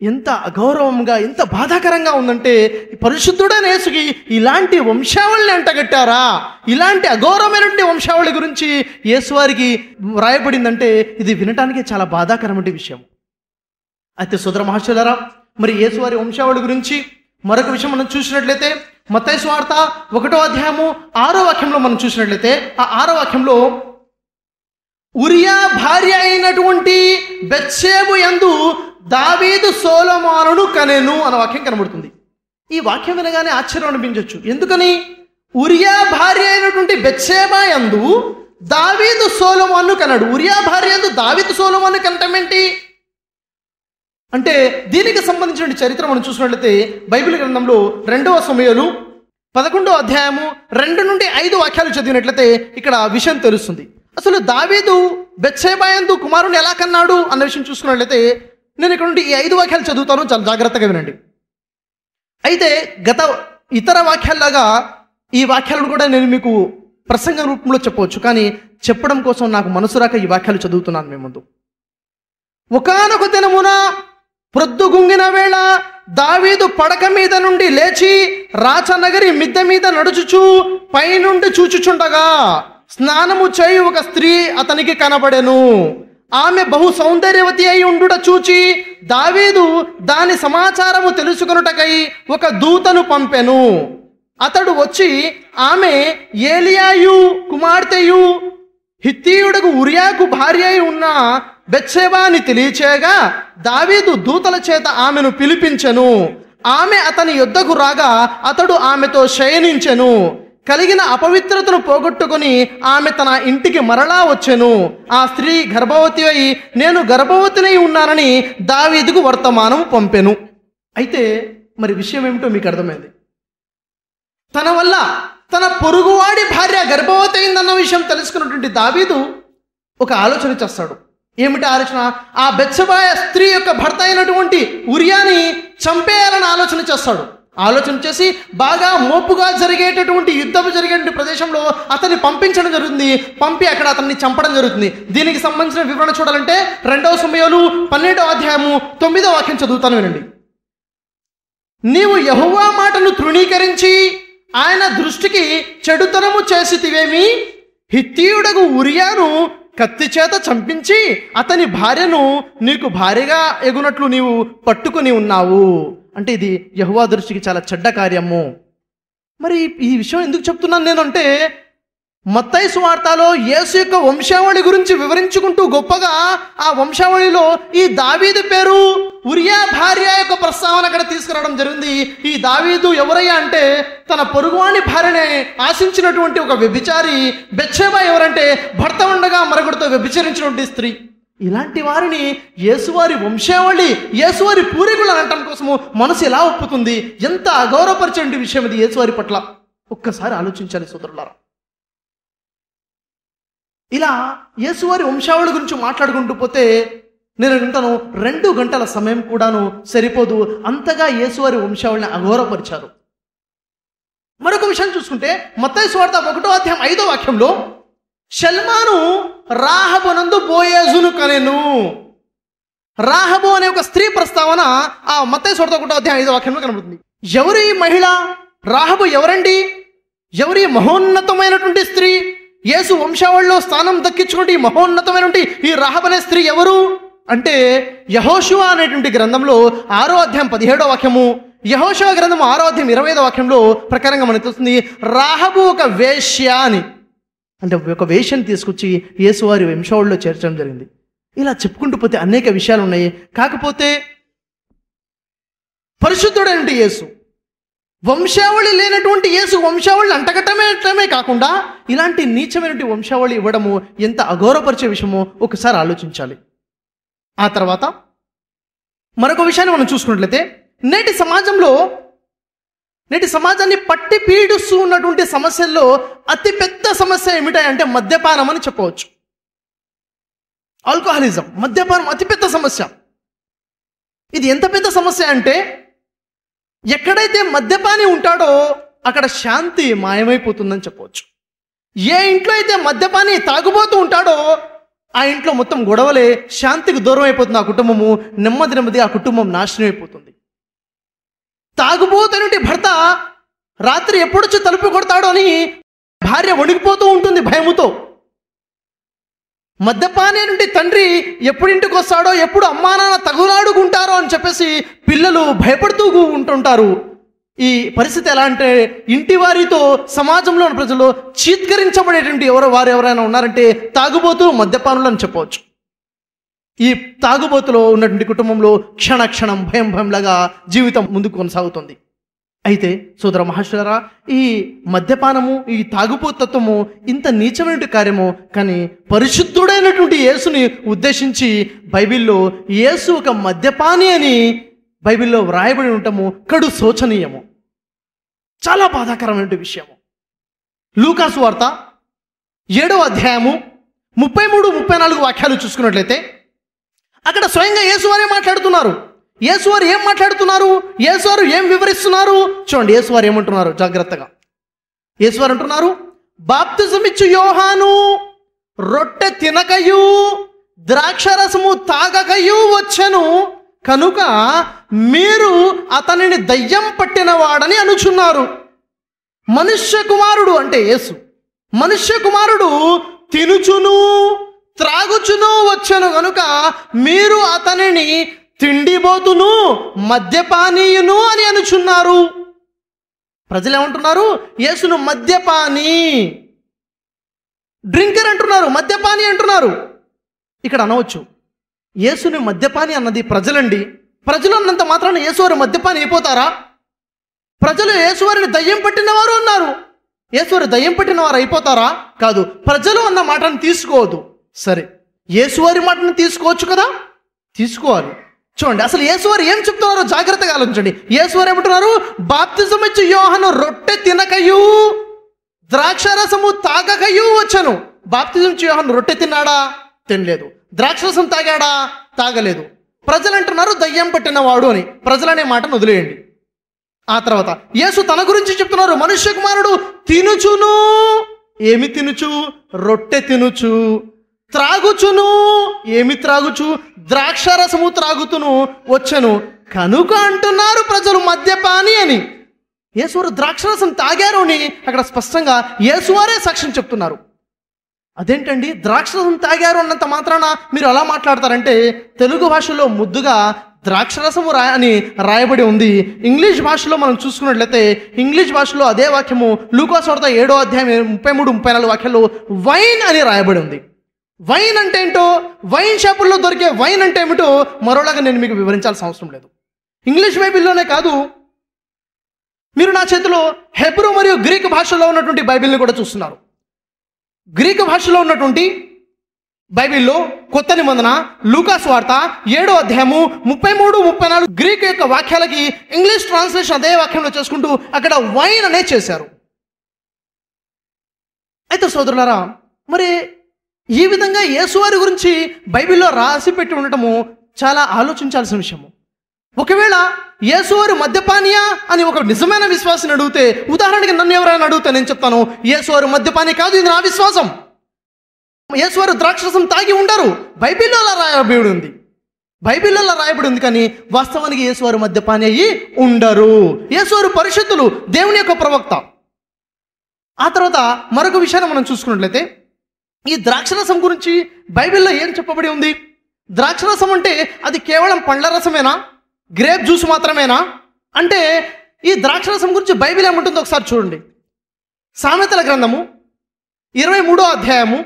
[SPEAKER 2] ఎంత అగౌరవంగా ఎంత బాధాకరంగా ఉందంటే, పరిశుద్ధుడైన యేసుకి ఇలాంటి వంశావళిని అంటగట్టారా? ఇలాంటి అగౌరవమైనటువంటి వంశావళి గురించి యేసు వారికి వ్రాయబడిందంటే ఇది వినటానికి చాలా బాధాకరమైన విషయం. అయితే సోదర మహాశయులారా, మరి యేసువారి వంశావళి గురించి మరొక విషయం మనం చూసినట్లయితే మత్తయి సువార్త 1వ అధ్యాయము 6వ వాక్యంలో మనం చూసినట్లయితే ఆ 6వ వాక్యంలో ఉరియా భార్య అయినటువంటి బెత్షెబు యందు దావీదు సొలొమోనును కనెను అన్న వాక్యం కనబడుతుంది. ఈ వాక్యం వినగానే ఆశ్చర్యం అనిపించవచ్చు. ఎందుకని ఉరియా భార్య అయినటువంటి బెత్షెబా యందు దావీదు సొలొమోనును కన్నాడు? ఉరియా భార్య యందు దావీదు సొలొమోనును కనటం ఏంటి అంటే దీనికి సంబంధించిన చరిత్ర మనం చూసినట్లయితే బైబిల్ గ్రంథంలో 2వ సమూయేలు 11వ అధ్యాయము 2 నుండి 5 వాక్యాలు చదివినట్లయితే ఇక్కడ విషయం తెలుస్తుంది. అసలు దావీదు బెత్షెబా యందు కుమారుని ఎలా కన్నాడు అన్న విషయం చూసుకున్నట్లయితే నేను ఇక్కడ నుండి ఈ 5 వాక్యాలు చదువుతాను, చాలా జాగ్రత్తగా వినండి. అయితే గత ఇతర వాక్యాల్లాగా ఈ వాక్యాలను కూడా నేను మీకు ప్రసంగ రూపంలో చెప్పవచ్చు, కానీ చెప్పడం కోసం నాకు మనసు రాక ఈ వాక్యాలు చదువుతున్నాను మీ ముందు. ఒకానొక దినమున ప్రొద్దుగుంగిన వేళ దావీదు పడక మీద నుండి లేచి రాచనగరి మిద్దె మీద నడుచుచు పైనుండి చూచుచుండగా స్నానము చేయు ఒక స్త్రీ అతనికి కనబడెను. ఆమె బహు సౌందర్యవతి అయి ఉండుట చూచి దావీదు దాని సమాచారము తెలుసుకొనుటకై ఒక దూతను పంపెను. అతడు వచ్చి ఆమె ఏలియాయు కుమార్తెయు హిత్తీయుడకు ఉరియాకు భార్య అయి ఉన్న బెత్షెబా అని తెలియచేయగా దావీదు దూతల చేత ఆమెను పిలిపించెను. ఆమె అతని యొద్దకు రాగా అతడు ఆమెతో శయనించెను. కలిగిన అపవిత్రతను పోగొట్టుకుని ఆమె తన ఇంటికి మరలా వచ్చెను. ఆ స్త్రీ గర్భవతి అయి నేను గర్భవతినై ఉన్నానని దావీదుకు వర్తమానం పంపెను. అయితే మరి విషయం ఏమిటో మీకు అర్థమైంది. తన వల్ల తన పొరుగువాడి భార్య గర్భవతి అయిందన్న విషయం తెలుసుకున్నటువంటి దావీదు ఒక ఆలోచన చేస్తాడు. ఏమిటి ఆలోచన? ఆ బెత్షెబా స్త్రీ యొక్క భర్త అయినటువంటి ఉరియాని చంపేయాలని ఆలోచన చేస్తాడు. ఆలోచన చేసి బాగా మోపుగా జరిగేటటువంటి యుద్ధం జరిగే ప్రదేశంలో అతన్ని పంపించడం జరుగుతుంది. పంపి అక్కడ అతన్ని చంపడం జరుగుతుంది. దీనికి సంబంధించిన వివరణ చూడాలంటే 2వ సమూయేలు 12వ అధ్యాయము 9వ వాక్యం చదువుతాను, వినండి. నీవు యెహోవా మాటను తృణీకరించి ఆయన దృష్టికి చెడుతనము చేసితివేమి? హిత్తీయుడకు ఉరియాను కత్తి చేత చంపించి అతని భార్యను నీకు భార్యగా ఎగునట్లు నీవు పట్టుకుని ఉన్నావు. అంటే ఇది యెహోవా దృష్టికి చాలా చెడ్డ కార్యము. మరి ఈ విషయం ఎందుకు చెప్తున్నాను నేను అంటే, మత్తయి సువార్తలో యేసు యొక్క వంశావళి గురించి వివరించుకుంటూ గొప్పగా ఆ వంశావళిలో ఈ దావీదు పేరు ఉరియా భార్య యొక్క ప్రస్తావన అక్కడ తీసుకురావడం జరిగింది. ఈ దావీదు ఎవరయ్యా అంటే తన పొరుగువాని భార్యనే ఆశించినటువంటి ఒక వ్యభిచారి. బెత్షెబా ఎవరంటే భర్త ఉండగా మరొకరితో వ్యభిచరించినటువంటి స్త్రీ. ఇలాంటి వారిని యేసువారి వంశావళి యేసువారి పూర్వీకులు అనటం కోసము మనసు ఎలా ఒప్పుతుంది? ఎంత అగౌరవపరిచే విషయం ఇది యేసువారి పట్ల. ఒక్కసారి ఆలోచించాలి సోదరులారా. ఇలా యేసువారి వంశావళి గురించి మాట్లాడుకుంటూ పోతే నేను వింటాను 2 గంటల సమయం కూడాను సరిపోదు, అంతగా యేసువారి వంశావళిని అఘోరపరిచారు. మరొక విషయం చూసుకుంటే మత్తయి సువార్త 1వ అధ్యాయం 5వ వాక్యంలో షల్మాను రాహబునందు బోయేజును కనెను. రాహబు అనే ఒక స్త్రీ ప్రస్తావన ఆ మత్తయి సువార్త 1వ అధ్యాయం 5వ వాక్యంలో కనబడుతుంది. ఎవరు ఈ మహిళ? రాహబు ఎవరండి? ఎవరి మహోన్నతమైనటువంటి స్త్రీ? యేసు వంశావళిలో స్థానం దక్కించుకుంటే ఈ మహోన్నతమైనటువంటి ఈ రాహబు అనే స్త్రీ ఎవరు అంటే, యెహోషువ అనేటువంటి గ్రంథంలో 6వ అధ్యాయం 17వ వాక్యము, యెహోషువ గ్రంథం 6వ అధ్యాయం 25వ వాక్యంలో ప్రకారంగా మనకు తెలుస్తుంది రాహబు ఒక వేశ్య అని. అంటే ఒక వేశ్యని తీసుకొచ్చి యేసు వారి వంశావళిలో చేర్చడం జరిగింది. ఇలా చెప్పుకుంటూ పోతే అనేక విషయాలు ఉన్నాయి. కాకపోతే పరిశుద్ధుడైనటువంటి యేసు, వంశావళి లేనటువంటి యేసు వంశావళి అంటగట్టమే కాకుండా ఇలాంటి నీచమైనటువంటి వంశావళి ఇవ్వడము ఎంత అగౌరవపరిచే విషయమో ఒకసారి ఆలోచించాలి. ఆ తర్వాత మరొక విషయాన్ని మనం చూసుకున్నట్లయితే, నేటి సమాజాన్ని పట్టి పీడిస్తూ ఉన్నటువంటి సమస్యల్లో అతిపెద్ద సమస్య ఏమిటంటే మద్యపానం అని చెప్పవచ్చు. ఆల్కహాలిజం, మద్యపానం అతిపెద్ద సమస్య. ఇది ఎంత పెద్ద సమస్య అంటే, ఎక్కడైతే మద్యపాని ఉంటాడో అక్కడ శాంతి మాయమైపోతుందని చెప్పవచ్చు. ఏ ఇంట్లో అయితే మద్యపాని తాగుబోతూ ఉంటాడో ఆ ఇంట్లో మొత్తం గొడవలే, శాంతికి దూరం అయిపోతుంది ఆ కుటుంబము. నెమ్మది ఆ కుటుంబం నాశనం అయిపోతుంది. తాగుబోతున్నటువంటి భర్త రాత్రి ఎప్పుడొచ్చి తలుపు కొడతాడో అని భార్య వణికిపోతూ ఉంటుంది భయముతో. మద్యపాని నుండి తండ్రి ఎప్పుడు ఇంటికి వస్తాడో, ఎప్పుడు అమ్మా నాన్న తగులాడుకుంటారో అని చెప్పేసి పిల్లలు భయపడుతూ ఉంటుంటారు. ఈ పరిస్థితి ఎలా అంటే, ఇంటి వారితో సమాజంలో ఉన్న ప్రజలు చీత్కరించబడేటువంటి వారు ఎవరైనా ఉన్నారంటే తాగుబోతూ మద్యపానులు అని చెప్పవచ్చు. ఈ తాగుబోతులో ఉన్నటువంటి కుటుంబంలో క్షణక్షణం భయంలాగా జీవితం ముందుకు కొనసాగుతుంది. అయితే సోదర మహాశయులారా, ఈ మద్యపానము, ఈ తాగుబోతత్వము ఇంత నీచమైన కార్యము. కానీ పరిశుద్ధుడైనటువంటి యేసుని ఉద్దేశించి బైబిల్లో యేసు ఒక మద్యపాని అని బైబిల్లో వ్రాయబడి ఉండటము కడు శోచనీయము, చాలా బాధాకరమైన విషయము. లూకాసు వార్త 7వ అధ్యాయము 33-34 వాక్యాలు చూసుకున్నట్లయితే అక్కడ స్వయంగా యేసువారే మాట్లాడుతున్నారు. యేసువారు ఏం మాట్లాడుతున్నారు? యేసువారు ఏం వివరిస్తున్నారు? చూడండి, యేసువారు ఏమంటున్నారు జాగ్రత్తగా. యేసువారు అంటున్నారు, బాప్తిజమిచ్చు యోహాను రొట్టె తినకయు ద్రాక్షరసము తాగకయు వచ్చెను, కనుక మీరు అతనిని దయ్యం పట్టిన వాడని అనుచున్నారు. మనుష్య కుమారుడు అంటే యేసు, మనుష్య కుమారుడు తినుచును త్రాగుచును వచ్చెను, కనుక మీరు అతనిని తిండిబోతును మద్యపానీయును అని అనుచున్నారు. ప్రజలు ఏమంటున్నారు? యేసును మద్యపాని, డ్రింకర్ అంటున్నారు, మద్యపాని అంటున్నారు. ఇక్కడ అనవచ్చు, యేసుని మద్యపాని అన్నది ప్రజలండి. ప్రజలు అన్నంత మాత్రాన యేసువారు మద్యపాని అయిపోతారా? ప్రజలు యేసువారిని దయ్యం పట్టినవారు అన్నారు. యేసువారు దయ్యం పట్టినవారు అయిపోతారా? కాదు. ప్రజలు అన్న మాటను తీసుకోవద్దు. సరే, యేసువారి మాటను తీసుకోవచ్చు కదా, తీసుకోవాలి. చూడండి, అసలు యేసువారు ఏం చెప్తున్నారో జాగ్రత్తగా ఆలోచించండి. యేసువారు ఏమంటున్నారు? బాప్తిజం ఇచ్చి యోహాను రొట్టె తినకయు ద్రాక్షరసము తాగకయు వచ్చను. బాప్తిజం ఇచ్చి యోహాను రొట్టె తిన్నాడా? తినలేదు. ద్రాక్షరసం తాగాడా? తాగలేదు. ప్రజలు అంటున్నారు దయ్యం పట్టినవాడు అని. ప్రజలనే మాటను వదిలేయండి. ఆ తర్వాత యేసు తన గురించి చెప్తున్నారు, మనుష్య కుమారుడు తినుచును, ఏమి తినుచు? రొట్టె తినుచు, త్రాగుచును, ఏమి త్రాగుచు? ద్రాక్షరసము త్రాగుతును వచ్చను, కనుక అంటున్నారు ప్రజలు మద్యపాని అని. యేసువారు ద్రాక్షరసం తాగారు అని అక్కడ స్పష్టంగా యేసువారే సాక్ష్యం చెప్తున్నారు. అదేంటండి, ద్రాక్షరసం తాగారు అన్నంత మాత్రాన మీరు అలా మాట్లాడతారంటే, తెలుగు భాషలో ముద్దుగా ద్రాక్షరసము అని రాయబడి ఉంది. ఇంగ్లీష్ భాషలో మనం చూసుకున్నట్లయితే ఇంగ్లీష్ భాషలో అదే వాక్యము లూకాసు వార్త 7వ అధ్యాయం 33-34 వాక్యాల్లో వైన్ అని రాయబడి ఉంది. వైన్ అంటే ఏంటో, వైన్ షాపుల్లో దొరికే వైన్ అంటే ఏమిటో మరోలాగా నేను మీకు వివరించాల్సిన అవసరం లేదు. ఇంగ్లీష్ బైబిల్లోనే కాదు, మీరు నా చేతిలో హెబ్రూ మరియు గ్రీక్ భాషలో ఉన్నటువంటి బైబిల్ని కూడా చూస్తున్నారు. గ్రీకు భాషలో ఉన్నటువంటి బైబిల్లో కొత్త నిబంధన లూకాసు వార్త 7వ అధ్యాయము 33-34 గ్రీక్ యొక్క వాక్యాలకి ఇంగ్లీష్ ట్రాన్స్లేషన్ అదే వాక్యంలో చేసుకుంటూ అక్కడ వైన్ అనే చేశారు. అయితే సోదరులారా, మరి ఈ విధంగా యేసువారి గురించి బైబిల్లో రాసి పెట్టి ఉండటము చాలా ఆలోచించాల్సిన విషయము. ఒకవేళ యేసువారు మద్యపానియా అని ఒక నిజమైన విశ్వాసిని అడిగితే, ఉదాహరణకి నన్ను ఎవరైనా అడిగితే నేను చెప్తాను, యేసువారు మద్యపాని కాదు, ఇది నా విశ్వాసం. యేసువారు ద్రాక్షరసం తాగి ఉండరు. బైబిల్లో అలా రాయబడి ఉంది, బైబిల్లో అలా రాయబడి ఉంది. కానీ వాస్తవానికి యేసువారు మద్యపాని అయ్యి ఉండరు. యేసువారు పరిశుద్ధులు, దేవుని యొక్క ప్రవక్త. ఆ తర్వాత మరొక విషయాన్ని మనం చూసుకున్నట్లయితే, ఈ ద్రాక్షరసం గురించి బైబిల్లో ఏం చెప్పబడి ఉంది? ద్రాక్షరసం అంటే అది కేవలం పండ్ల రసమేనా, గ్రేప్ జ్యూస్ మాత్రమేనా అంటే, ఈ ద్రాక్షరసం గురించి బైబిల్ ఏముంటుందో ఒకసారి చూడండి. సామెతల గ్రంథము 23వ అధ్యాయము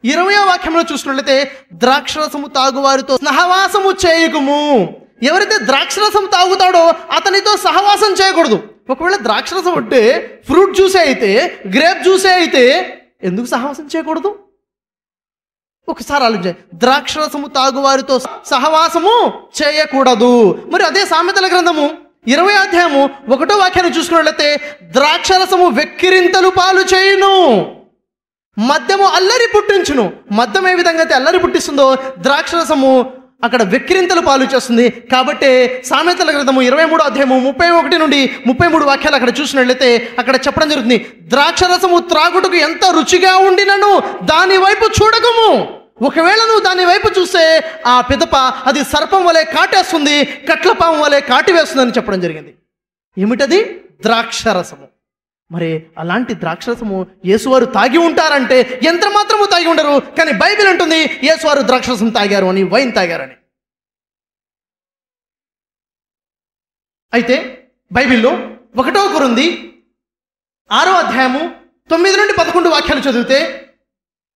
[SPEAKER 2] 20వ వాక్యంలో చూసుకున్నట్లయితే, ద్రాక్షరసము తాగువారితో సహవాసము చేయకుము. ఎవరైతే ద్రాక్షరసం తాగుతాడో అతనితో సహవాసం చేయకూడదు. ఒకవేళ ద్రాక్షరసం అంటే ఫ్రూట్ జ్యూసే అయితే, గ్రేప్ జ్యూసే అయితే ఎందుకు సహవాసం చేయకూడదు? ఒకసారి ఆలోచించండి. ద్రాక్షరసము తాగువారితో సహవాసము చేయకూడదు. మరి అదే సామెతల గ్రంథము 20వ అధ్యాయము 1వ వాక్యాన్ని చూసుకున్నట్లయితే, ద్రాక్షరసము వెక్కిరింతలు పాలు చేయును, మద్యము అల్లరి పుట్టించును. మద్యం ఏ విధంగా అయితే అల్లరి పుట్టిస్తుందో, ద్రాక్షరసము అక్కడ వెక్కిరింతలు పాలు చేస్తుంది. కాబట్టి సామెతల గ్రంథము 23వ అధ్యాయము 31 నుండి 33 వాక్యాలు అక్కడ చూసినట్లయితే అక్కడ చెప్పడం జరుగుతుంది, ద్రాక్షరసము త్రాగుటకు ఎంత రుచిగా ఉండినను దాని వైపు చూడకము. ఒకవేళ నువ్వు దాని వైపు చూస్తే ఆ పిదప అది సర్పం వలె కాటేస్తుంది, కట్లపాము వలె కాటివేస్తుందని చెప్పడం జరిగింది. ఏమిటది? ద్రాక్షరసము. మరి అలాంటి ద్రాక్షరసము యేసువారు తాగి ఉంటారంటే ఎంత మాత్రము తాగి ఉండరు. కానీ బైబిల్ అంటుంది యేసువారు ద్రాక్షరసం తాగారు అని, వైన్ తాగారని. అయితే బైబిల్లో 1వ కొరింథీ 6వ అధ్యాయము 9 నుండి 11 వాక్యాలు చదివితే,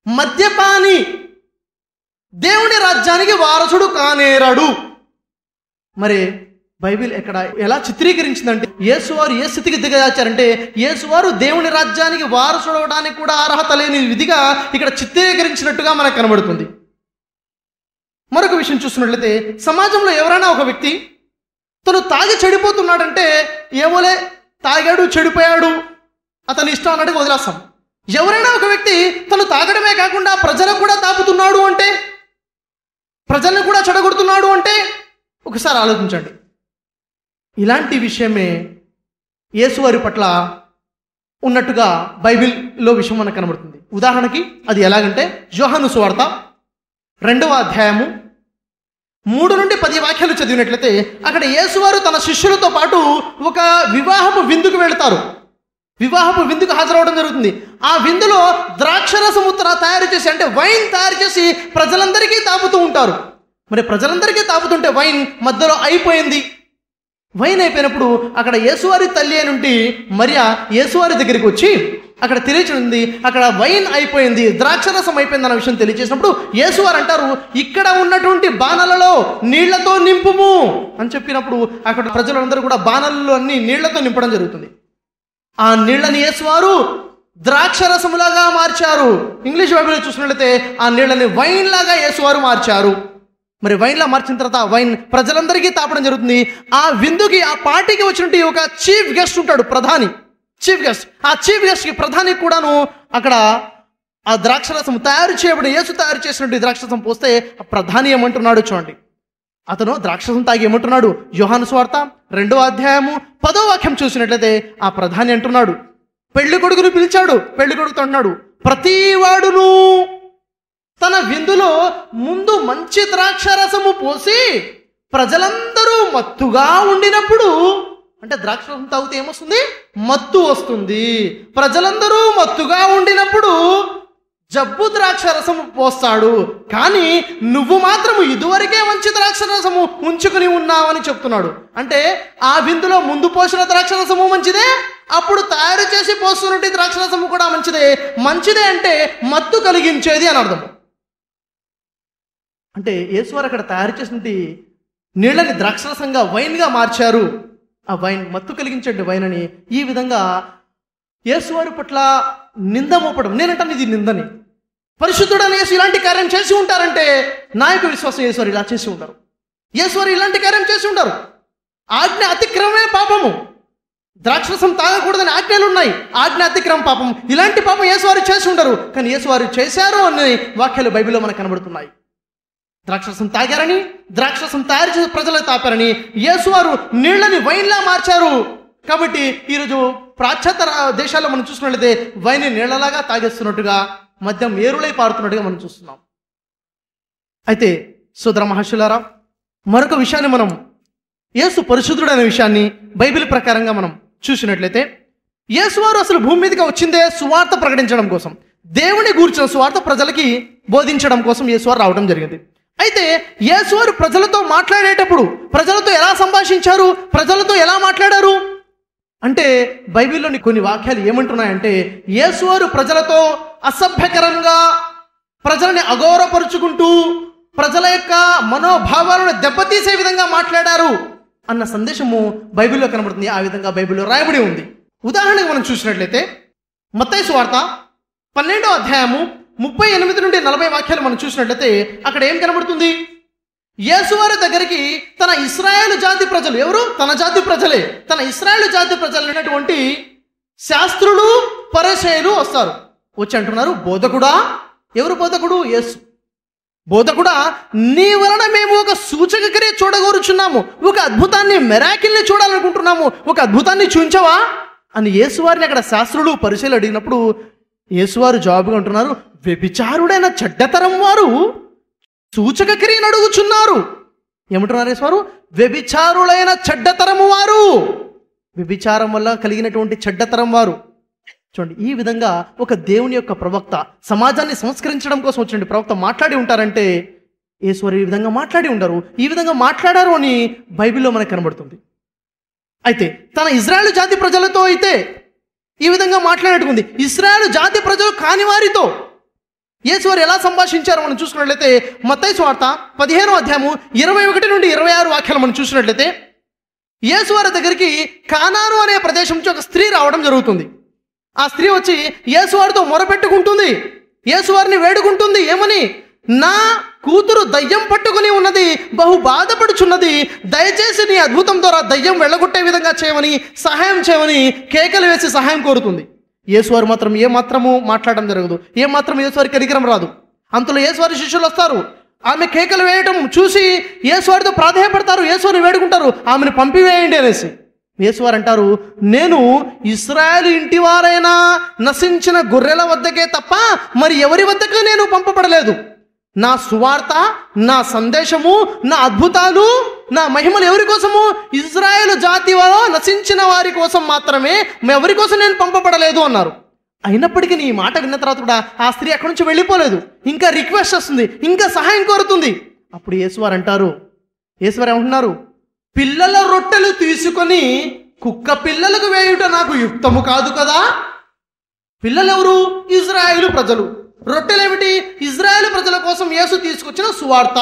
[SPEAKER 2] మద్యపాని దేవుని రాజ్యానికి వారసుడు కానేరడు. మరి బైబిల్ ఎక్కడ ఎలా చిత్రీకరించిందంటే, యేసువారు ఏ స్థితికి దిగజాచారంటే, యేసువారు దేవుని రాజ్యానికి వారసుడు అవడానికి కూడా అర్హత లేని విధిగా ఇక్కడ చిత్రీకరించినట్టుగా మనకు కనబడుతుంది. మరొక విషయం చూస్తున్నట్లయితే, సమాజంలో ఎవరైనా ఒక వ్యక్తి తను తాగి చెడిపోతున్నాడంటే, ఏమోలే తాగాడు చెడిపోయాడు అతని ఇష్టం అన్నట్టుగా వదిలేస్తాం. ఎవరైనా ఒక వ్యక్తి తను తాగడమే కాకుండా ప్రజలకు కూడా తాపుతున్నాడు అంటే, ప్రజలను కూడా చెడగొడుతున్నాడు అంటే ఒకసారి ఆలోచించండి. ఇలాంటి విషయమే యేసువారి పట్ల ఉన్నట్టుగా బైబిల్లో విషయం మనకు కనబడుతుంది. ఉదాహరణకి అది ఎలాగంటే, యోహాను సువార్త 2వ అధ్యాయము 3 నుండి 10 వాక్యాలు చదివినట్లయితే, అక్కడ యేసువారు తన శిష్యులతో పాటు ఒక వివాహపు విందుకు వెళతారు. వివాహపు విందుకు హాజరవడం జరుగుతుంది. ఆ విందులో ద్రాక్షరసము తయారు చేసి, అంటే వైన్ తయారు చేసి ప్రజలందరికీ తాపుతూ ఉంటారు. మరి ప్రజలందరికీ తాపుతుంటే వైన్ మధ్యలో అయిపోయింది. వైన్ అయిపోయినప్పుడు అక్కడ యేసువారి తల్లి అయినటువంటి మరియా యేసువారి దగ్గరికి వచ్చి అక్కడ తెలియచేసింది, అక్కడ వైన్ అయిపోయింది, ద్రాక్షరసం అయిపోయింది అన్న విషయం తెలియచేసినప్పుడు యేసువారు అంటారు, ఇక్కడ ఉన్నటువంటి బాణలలో నీళ్లతో నింపుము అని చెప్పినప్పుడు అక్కడ ప్రజలందరూ కూడా బాణలలో అన్ని నీళ్లతో నింపడం జరుగుతుంది. ఆ నీళ్లని యేసువారు ద్రాక్షరసములాగా మార్చారు. ఇంగ్లీష్ బైబిల్లో చూసినట్లయితే ఆ నీళ్ళని వైన్ లాగా యేసువారు మార్చారు. మరి వైన్లా మార్చిన తర్వాత వైన్ ప్రజలందరికీ తాపడం జరుగుతుంది. ఆ విందుకి, ఆ పార్టీకి వచ్చినట్టు ఒక చీఫ్ గెస్ట్ ఉంటాడు, ప్రధాని, చీఫ్ గెస్ట్. ఆ చీఫ్ గెస్ట్కి ప్రధాని కూడాను అక్కడ ఆ ద్రాక్షరసం యేసు తయారు చేసినట్టు ద్రాక్షరసం పోస్తే ఆ ప్రధాని ఏమంటున్నాడు చూడండి. అతను ద్రాక్షరసం తాగి ఏమంటున్నాడు? యోహాను సువార్త 2వ అధ్యాయము 10వ వాక్యం చూసినట్లయితే ఆ ప్రధాని అంటున్నాడు, పెళ్లి కొడుకును పిలిచాడు. పెళ్లి కొడుకుతో అంటున్నాడు, ప్రతివాడును తన విందులో ముందు మంచి ద్రాక్షరసము పోసి ప్రజలందరూ మత్తుగా ఉండినప్పుడు, అంటే ద్రాక్షరసం తాగితే ఏమొస్తుంది? మత్తు వస్తుంది. ప్రజలందరూ మత్తుగా ఉండినప్పుడు జబ్బు ద్రాక్షరసము పోస్తాడు. కానీ నువ్వు మాత్రము ఇదివరకే మంచి ద్రాక్షరసము ఉంచుకుని ఉన్నావని చెప్తున్నాడు. అంటే ఆ విందులో ముందు పోసిన ద్రాక్షరసము మంచిదే, అప్పుడు తయారు చేసి పోస్తున్నట్టు ద్రాక్షరసము కూడా మంచిదే. మంచిదే అంటే మత్తు కలిగించేది అని అర్థం. అంటే యేసువారు అక్కడ తయారు చేసినటువంటి నీళ్ళని ద్రాక్షరసంగా వైన్గా మార్చారు. ఆ వైన్ మత్తు కలిగించే వైన్ అని. ఈ విధంగా యేసువారి పట్ల నింద మోపడం, నేనంటాను ఇది నిందని. పరిశుద్ధుడైన యేసు ఇలాంటి కార్యం చేసి ఉంటారంటే నా యొక్క విశ్వాసం యేసువారు ఇలా చేసి ఉంటారు. యేసువారు ఇలాంటి కార్యం చేసి ఉంటారు. ఆజ్ఞ అతిక్రమమే పాపము. ద్రాక్షరసం తాగకూడదని ఆజ్ఞలు ఉన్నాయి, ఆజ్ఞ అతిక్రమం పాపం. ఇలాంటి పాపం యేసువారు చేసి ఉండరు, కానీ యేసువారు చేశారు అనే వాక్యాలు బైబిల్లో మనకు కనబడుతున్నాయి. ద్రాక్షరసం తాగారని, ద్రాక్షరసం తయారు చేసి ప్రజలకు తాపారని యేసువారు నీళ్ళని వైన్లా మార్చారు. కాబట్టి ఈరోజు పాశ్చాత్య దేశాల్లో మనం చూసుకున్నట్లయితే వైన్ నీళ్లలాగా తాగేస్తున్నట్టుగా మద్యం ఏరులై పారుతున్నట్టుగా మనం చూస్తున్నాం. అయితే సోదర మహాశయులారా, మరొక విషయాన్ని మనం యేసు పరిశుద్ధుడు అనే విషయాన్ని బైబిల్ ప్రకారంగా మనం చూసినట్లయితే, యేసువారు అసలు భూమి మీదకి వచ్చిందే సువార్త ప్రకటించడం కోసం, దేవుని గూర్చిన సువార్త ప్రజలకి బోధించడం కోసం యేసువారు రావడం జరిగింది. అయితే యేసువారు ప్రజలతో మాట్లాడేటప్పుడు ప్రజలతో ఎలా సంభాషించారు, ప్రజలతో ఎలా మాట్లాడారు అంటే బైబిల్లోని కొన్ని వాక్యాలు ఏమంటున్నాయంటే, యేసువారు ప్రజలతో అసభ్యకరంగా ప్రజల్ని అగౌరవపరుచుకుంటూ ప్రజల యొక్క మనోభావాలను దెబ్బతీసే విధంగా మాట్లాడారు అన్న సందేశము బైబిల్లో కనబడుతుంది. ఆ విధంగా బైబిల్లో రాయబడి ఉంది. ఉదాహరణకు మనం చూసినట్లయితే మత్తయి సువార్త 12వ అధ్యాయము 38 నుండి 40 వాక్యాలు మనం చూసినట్లయితే అక్కడ ఏం కనబడుతుంది? యేసువారి దగ్గరికి తన ఇశ్రాయేలు జాతి ప్రజలు, ఎవరు? తన జాతి ప్రజలే, తన ఇశ్రాయేలు జాతి ప్రజలైనటువంటి శాస్త్రులు పరిసయ్యులు వస్తారు. వచ్చి అంటున్నారు, బోధకుడా. ఎవరు బోధకుడు? యేసు. బోధకుడా, నీ వలన మేము ఒక సూచక క్రియ చూడగోరుచున్నాము, ఒక అద్భుతాన్ని, మెరాకిల్ని చూడాలనుకుంటున్నాము, ఒక అద్భుతాన్ని చూపించవా అని యేసువారిని అక్కడ శాస్త్రులు పరిసయ్యులు అడిగినప్పుడు యేసువారు జవాబుగా అంటున్నారు, వ్యభిచారుడైన చెడ్డతరం వారు సూచక క్రియను అడుగుచున్నారు. ఏమంటున్నారు యేసువారు? వ్యభిచారులైన చెడ్డతరము వారు, వ్యభిచారం వల్ల కలిగినటువంటి చెడ్డతరం వారు. చూడండి, ఈ విధంగా ఒక దేవుని యొక్క ప్రవక్త, సమాజాన్ని సంస్కరించడం కోసం వచ్చిన ప్రవక్త మాట్లాడి ఉంటారంటే యేసువారు ఈ విధంగా మాట్లాడి ఉండరు, ఈ విధంగా మాట్లాడారు అని బైబిల్లో మనకు కనబడుతుంది. అయితే తన ఇశ్రాయేలు జాతి ప్రజలతో అయితే ఈ విధంగా మాట్లాడేట్టుకుంది. ఇశ్రాయేలు జాతి ప్రజలు కాని వారితో యేసువారు ఎలా సంభాషించారో మనం చూసుకున్నట్లయితే మత్తయి సువార్త 15వ అధ్యాయము 21 నుండి 26 వాక్యాలు మనం చూసినట్లయితే, యేసువారి దగ్గరికి కానాను అనే ప్రదేశం నుంచి ఒక స్త్రీ రావడం జరుగుతుంది. ఆ స్త్రీ వచ్చి యేసువారితో మొరపెట్టుకుంటుంది, యేసువారిని వేడుకుంటుంది. ఏమని? నా కూతురు దయ్యం పట్టుకుని ఉన్నది, బహు బాధపడుచున్నది, దయచేసి నీ అద్భుతం ద్వారా దయ్యం వెళ్ళగొట్టే విధంగా చేయమని, సహాయం చేయమని కేకలు వేసి సహాయం కోరుతుంది. యేసువారు మాత్రం ఏమాత్రము మాట్లాడడం జరగదు, ఏమాత్రం యేసువారికి కనికరం రాదు. అంతలో యేసువారి శిష్యులు వస్తారు, ఆమె కేకలు వేయటం చూసి యేసువారితో ప్రాధేయపడతారు, యేసువారిని వేడుకుంటారు, ఆమెను పంపివేయండి అనేసి. యేసువారు అంటారు, నేను ఇశ్రాయేలు ఇంటి వారైనా నశించిన గొర్రెల వద్దకే తప్ప మరి ఎవరి వద్దకు నేను పంపబడలేదు. నా సువార్త, నా సందేశము, నా అద్భుతాలు, నా మహిమలు ఎవరి కోసము? ఇశ్రాయేలు జాతి వారు నశించిన వారి కోసం మాత్రమే, ఎవరి కోసం నేను పంపబడలేదు అన్నారు. అయినప్పటికీ ఈ మాట విన్న తర్వాత కూడా ఆ స్త్రీ అక్కడి నుంచి వెళ్ళిపోలేదు, ఇంకా రిక్వెస్ట్ వస్తుంది, ఇంకా సహాయం కోరుతుంది. అప్పుడు యేసువారు అంటారు, యేసువారు ఏమంటున్నారు? పిల్లల రొట్టెలు తీసుకొని కుక్క పిల్లలకు వేయుట నాకు యుక్తము కాదు కదా. పిల్లలు ఎవరు? ఇశ్రాయేలు ప్రజలు. రొట్టెలేమిటి? ఇశ్రాయేలు ప్రజల కోసం యేసు తీసుకొచ్చిన సువార్త.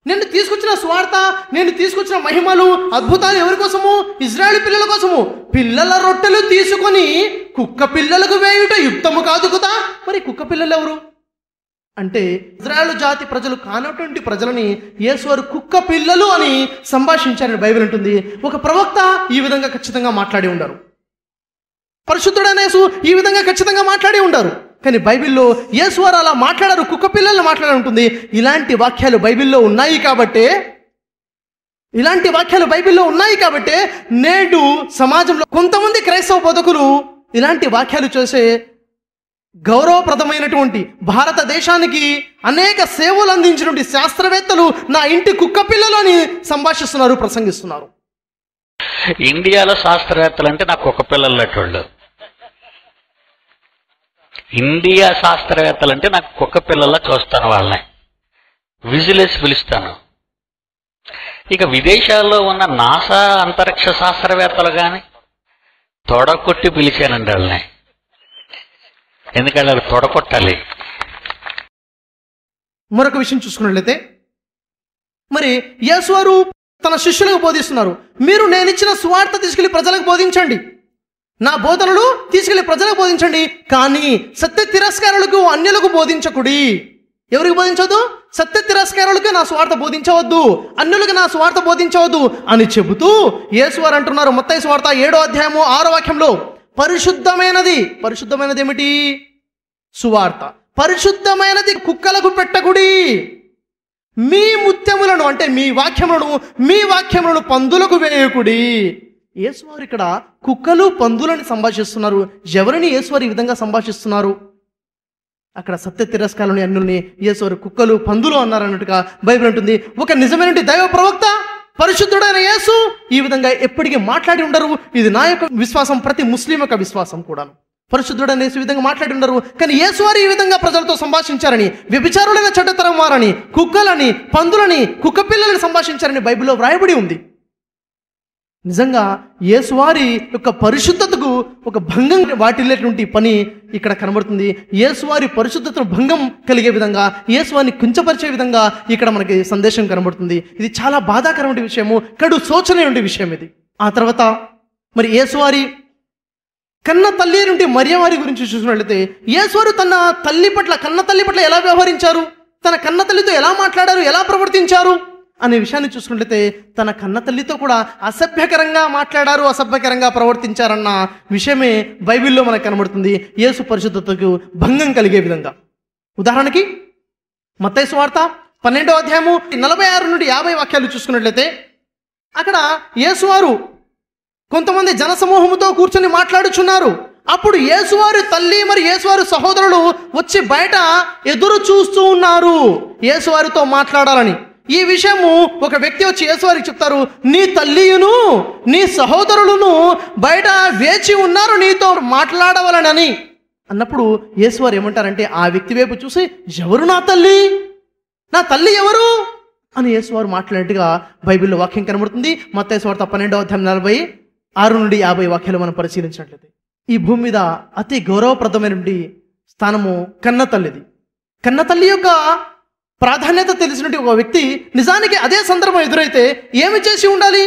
[SPEAKER 2] నేను తీసుకొచ్చిన సువార్త, నేను తీసుకొచ్చిన మహిమలు, అద్భుతాలు ఎవరి కోసము? ఇశ్రాయేలు పిల్లల కోసము. పిల్లల రొట్టెలు తీసుకొని కుక్క పిల్లలకు వేయుట యుక్తము కాదు కదా. మరి కుక్క పిల్లలు ఎవరు అంటే ఇశ్రాయేలు జాతి ప్రజలు కానటువంటి ప్రజలని యేసువారు కుక్క పిల్లలు అని సంభాషించారని బైబిల్ ఉంటుంది. ఒక ప్రవక్త ఈ విధంగా ఖచ్చితంగా మాట్లాడి ఉండారు, పరిశుద్ధుడైన యేసు ఈ విధంగా ఖచ్చితంగా మాట్లాడి ఉండారు. కానీ బైబిల్లో యేసువారు అలా మాట్లాడారు, కుక్క పిల్లల్ని మాట్లాడి ఉంటుంది. ఇలాంటి వాక్యాలు బైబిల్లో ఉన్నాయి కాబట్టే నేడు సమాజంలో కొంతమంది క్రైస్తవ బోధకులు ఇలాంటి వాక్యాలు చేసే గౌరవప్రదమైనటువంటి భారతదేశానికి అనేక సేవలు అందించినటువంటి శాస్త్రవేత్తలు నా ఇంటి కుక్క పిల్లలు అని సంభాషిస్తున్నారు, ప్రసంగిస్తున్నారు.
[SPEAKER 1] ఇండియాలో శాస్త్రవేత్తలు అంటే నాకు కుక్క పిల్లలటోళ్ళు. ఇండియా శాస్త్రవేత్తలు అంటే నాకు కుక్క పిల్లల్లా చూస్తాను, వాళ్ళని విజిలేసి పిలుస్తాను. ఇక విదేశాల్లో ఉన్న నాసా అంతరిక్ష శాస్త్రవేత్తలు కానీ తొడకొట్టి పిలిచానండి వాళ్ళని, ఎందుకంటే వాళ్ళు తొడకొట్టాలి.
[SPEAKER 2] మరొక విషయం చూసుకున్నట్లయితే మరి యేసువారు తన శిష్యులకు బోధిస్తున్నారు, మీరు నేను ఇచ్చిన సువార్త తీసుకెళ్లి ప్రజలకు బోధించండి, నా బోధనలు తీసుకెళ్లి ప్రజలకు బోధించండి, కానీ సత్య తిరస్కారులకు అన్యులకు బోధించకుడి. ఎవరికి బోధించవద్దు? సత్య తిరస్కారులకు నా స్వార్థ బోధించవద్దు, అన్యులకు నా స్వార్థ బోధించవద్దు అని చెబుతూ యేసువారు అంటున్నారు మత్తయి సువార్త 7వ అధ్యాయము 6వ వాక్యంలో, పరిశుద్ధమైనది ఏమిటి? సువార్త. పరిశుద్ధమైనది కుక్కలకు పెట్టకుడి, మీ ముత్యములను అంటే మీ వాక్యములను పందులకు వేయకుడి. యేసువారు ఇక్కడ కుక్కలు పందులని సంభాషిస్తున్నారు. ఎవరిని యేసువారు ఈ విధంగా సంభాషిస్తున్నారు? అక్కడ సత్య తిరస్కారాలని అన్నుల్ని యేసువారు కుక్కలు పందులు అన్నారన్నట్టుగా బైబిల్ అంటుంది. ఒక నిజమైన దైవ ప్రవక్త పరిశుద్ధుడైన యేసు ఈ విధంగా ఎప్పటికీ మాట్లాడి ఉండరు. ఇది నా యొక్క విశ్వాసం, ప్రతి ముస్లిం యొక్క విశ్వాసం కూడాను. పరిశుద్ధుడైన యేసు ఈ విధంగా మాట్లాడి ఉండరు. కానీ యేసువారు ఈ విధంగా ప్రజలతో సంభాషించారని, వ్యభిచారులైన చెడ్డతరం వారని, కుక్కలని, పందులని, కుక్క పిల్లలని సంభాషించారని బైబిల్లో వ్రాయబడి ఉంది. నిజంగా యేసువారి యొక్క పరిశుద్ధతకు ఒక భంగం వాటిల్లేటువంటి పని ఇక్కడ కనబడుతుంది. యేసువారి పరిశుద్ధతను భంగం కలిగే విధంగా, యేసువారిని కించపరిచే విధంగా ఇక్కడ మనకి సందేశం కనబడుతుంది. ఇది చాలా బాధాకరమైన విషయము, కడు శోచనీయమైన విషయం ఇది. ఆ తర్వాత మరి యేసువారి కన్న తల్లి నుండి మరియవారి గురించి చూసినట్లయితే, యేసువారు తన తల్లి పట్ల, కన్న తల్లి పట్ల ఎలా వ్యవహరించారు, తన కన్న తల్లితో ఎలా మాట్లాడారు, ఎలా ప్రవర్తించారు అనే విషయాన్ని చూసుకున్నట్లయితే, తన కన్న తల్లితో కూడా అసభ్యకరంగా మాట్లాడారు, అసభ్యకరంగా ప్రవర్తించారన్న విషయమే బైబిల్లో మనకు కనబడుతుంది. యేసు పరిశుద్ధతకు భంగం కలిగే విధంగా. ఉదాహరణకి మత్తయి సువార్త 12వ అధ్యాయము 46 నుండి 50 వాక్యాలు చూసుకున్నట్లయితే, అక్కడ యేసువారు కొంతమంది జనసమూహముతో కూర్చొని మాట్లాడుచున్నారు. అప్పుడు యేసువారి తల్లి మరి యేసువారి సహోదరులు వచ్చి బయట ఎదురు చూస్తూ ఉన్నారు యేసువారితో మాట్లాడాలని. ఈ విషయము ఒక వ్యక్తి వచ్చి యేసువారికి చెప్తారు, నీ తల్లియును నీ సహోదరులను బయట వేచి ఉన్నారు నీతో మాట్లాడవలనని అన్నప్పుడు యేసువారు ఏమంటారంటే, ఆ వ్యక్తి వైపు చూసి, ఎవరు నా తల్లి, నా తల్లి ఎవరు అని యేసువారు మాట్లాడినట్టుగా బైబిల్లో వాక్యం కనబడుతుంది. మత్తయి సువార్త 12వ అధ్యాయం 46 నుండి 50 వాక్యాలు మనం పరిశీలించినట్లయితే, ఈ భూమి మీద అతి గౌరవప్రదమైనటువంటి స్థానము కన్న తల్లిది. కన్న తల్లి యొక్క ప్రాధాన్యత తెలిసినటువంటి ఒక వ్యక్తి నిజానికి అదే సందర్భం ఎదురైతే ఏమి చేసి ఉండాలి?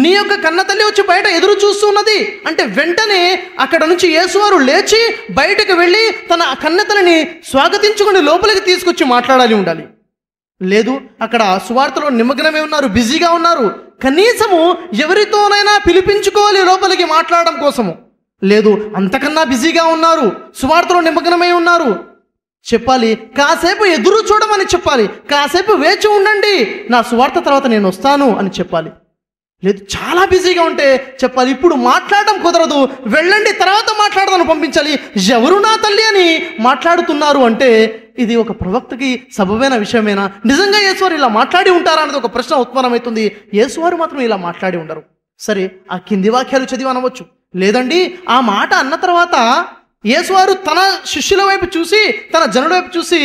[SPEAKER 2] నీ యొక్క కన్న తల్లి వచ్చి బయట ఎదురు చూస్తున్నది అంటే వెంటనే అక్కడ నుంచి యేసువారు లేచి బయటకు వెళ్ళి తన కన్న తల్లిని స్వాగతించుకుని లోపలికి తీసుకొచ్చి మాట్లాడాలి ఉండాలి. లేదు, అక్కడ సువార్తలో నిమగ్నమే ఉన్నారు, బిజీగా ఉన్నారు, కనీసము ఎవరితోనైనా పిలిపించుకోవాలి లోపలికి మాట్లాడడం కోసము. లేదు, అంతకన్నా బిజీగా ఉన్నారు, సువార్తలో నిమగ్నమై ఉన్నారు, చెప్పాలి, కాసేపు ఎదురు చూడమని చెప్పాలి, కాసేపు వేచి ఉండండి, నా సువార్త తర్వాత నేను వస్తాను అని చెప్పాలి. లేదు, చాలా బిజీగా ఉంటే చెప్పాలి, ఇప్పుడు మాట్లాడడం కుదరదు, వెళ్ళండి, తర్వాత మాట్లాడదాను పంపించాలి. ఎవరు నా తల్లి అని మాట్లాడుతున్నారు అంటే ఇది ఒక ప్రవక్తకి సబబైన విషయమేనా? నిజంగా యేసువారు ఇలా మాట్లాడి ఉంటారా అనేది ఒక ప్రశ్న ఉత్పన్నమవుతుంది. యేసువారు మాత్రం ఇలా మాట్లాడి ఉండరు. సరే, ఆ కింది వాక్యాలు చదివి అనవచ్చు. లేదండి, ఆ మాట అన్న తర్వాత యేసువారు తన శిష్యుల వైపు చూసి, తన జనుల వైపు చూసి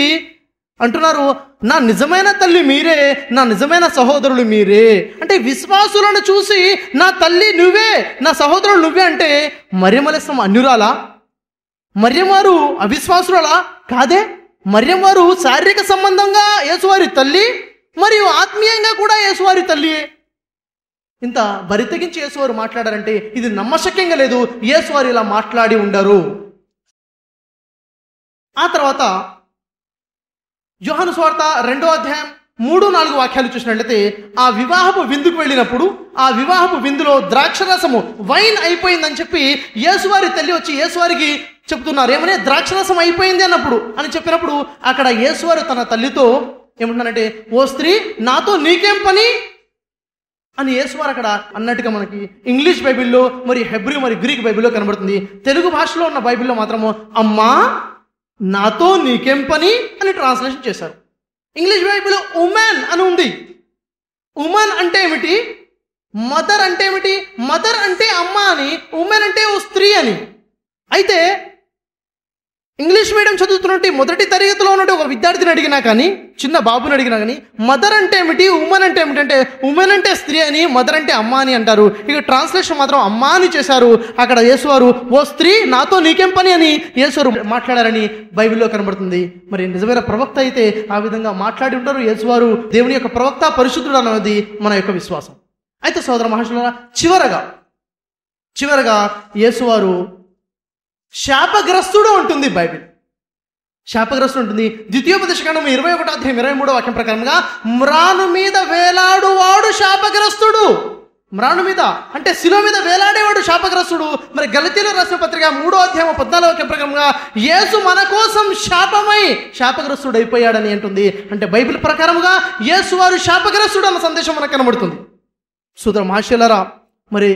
[SPEAKER 2] అంటున్నారు, నా నిజమైన తల్లి మీరే, నా నిజమైన సహోదరులు మీరే. అంటే విశ్వాసులను చూసి నా తల్లి నువ్వే, నా సహోదరులు నువ్వే అంటే మరియమలసం అన్యురాలా? మరియవారు అవిశ్వాసురాలా? కాదే. మరియవారు శారీరక సంబంధంగా యేసువారి తల్లి, మరియు ఆత్మీయంగా కూడా యేసువారి తల్లియే. ఇంత బరితెగించి యేసువారు మాట్లాడారంటే ఇది నమ్మశక్యంగా లేదు. యేసువారు ఇలా మాట్లాడి ఉండరు. ఆ తర్వాత యోహాను సువార్త 2వ అధ్యాయం 3-4 వాక్యాలు చూసినట్లయితే, ఆ వివాహపు విందుకు వెళ్ళినప్పుడు ఆ వివాహపు విందులో ద్రాక్షరసము వైన్ అయిపోయిందని చెప్పి యేసువారి తల్లి వచ్చి యేసువారికి చెప్తున్నారు. ఏమని? ద్రాక్షరసం అయిపోయింది అన్నప్పుడు అని చెప్పినప్పుడు అక్కడ యేసువారు తన తల్లితో ఏమంటున్నారంటే, ఓ స్త్రీ, నాతో నీకేం పని అని యేసువారు అక్కడ అన్నట్టుగా మనకి ఇంగ్లీష్ బైబిల్లో, మరి హెబ్రీ మరి గ్రీక్ బైబిల్లో కనబడుతుంది. తెలుగు భాషలో ఉన్న బైబిల్లో మాత్రము అమ్మా నాతో నీకేం పని అని ట్రాన్స్లేషన్ చేశారు. ఇంగ్లీష్ బైబిల్లో ఉమెన్ అని ఉంది. ఉమెన్ అంటే ఏమిటి? మదర్ అంటే ఏమిటి? మదర్ అంటే అమ్మ అని, ఉమెన్ అంటే ఓ స్త్రీ అని. అయితే ఇంగ్లీష్ మీడియం చదువుతున్నట్టు మొదటి తరగతిలో ఉన్నట్టు ఒక విద్యార్థిని అడిగినా కానీ, చిన్న బాబుని అడిగినా కానీ, మదర్ అంటే ఏమిటి, ఉమెన్ అంటే ఏమిటి అంటే, ఉమెన్ అంటే స్త్రీ అని, మదర్ అంటే అమ్మ అని అంటారు. ఇక ట్రాన్స్లేషన్ మాత్రం అమ్మ అని చేశారు. అక్కడ యేసువారు ఓ స్త్రీ నాతో నీకేం పని అని యేసువారు మాట్లాడారని బైబిల్లో కనబడుతుంది. మరి నిజమైన ప్రవక్త అయితే ఆ విధంగా మాట్లాడి ఉంటారు. యేసువారు దేవుని యొక్క ప్రవక్త, పరిశుద్ధుడు అన్నది మన యొక్క విశ్వాసం. అయితే సోదర మహాశులారా, చివరగా యేసువారు శాపగ్రస్తుడు ఉంటుంది బైబిల్. శాపగ్రస్తుడు ఉంటుంది. ద్వితీయోపదేశకాండం 21వ అధ్యాయం 23వ వాక్యం ప్రకారంగా, మ్రాను మీద వేలాడువాడు శాపగ్రస్తుడు. మ్రాను మీద అంటే శిలువ మీద వేలాడేవాడు శాపగ్రస్తుడు. మరి గలతీయులకు రాసిన పత్రిక 3వ అధ్యాయం 14వ వాక్యం ప్రకారంగా, యేసు మన కోసం శాపమై శాపగ్రస్తుడు అయిపోయాడని అంటుంది. అంటే బైబిల్ ప్రకారముగా యేసువారు శాపగ్రస్తుడు అన్న సందేశం మనకు కనబడుతుంది. సోదర మహాశయులారా, మరి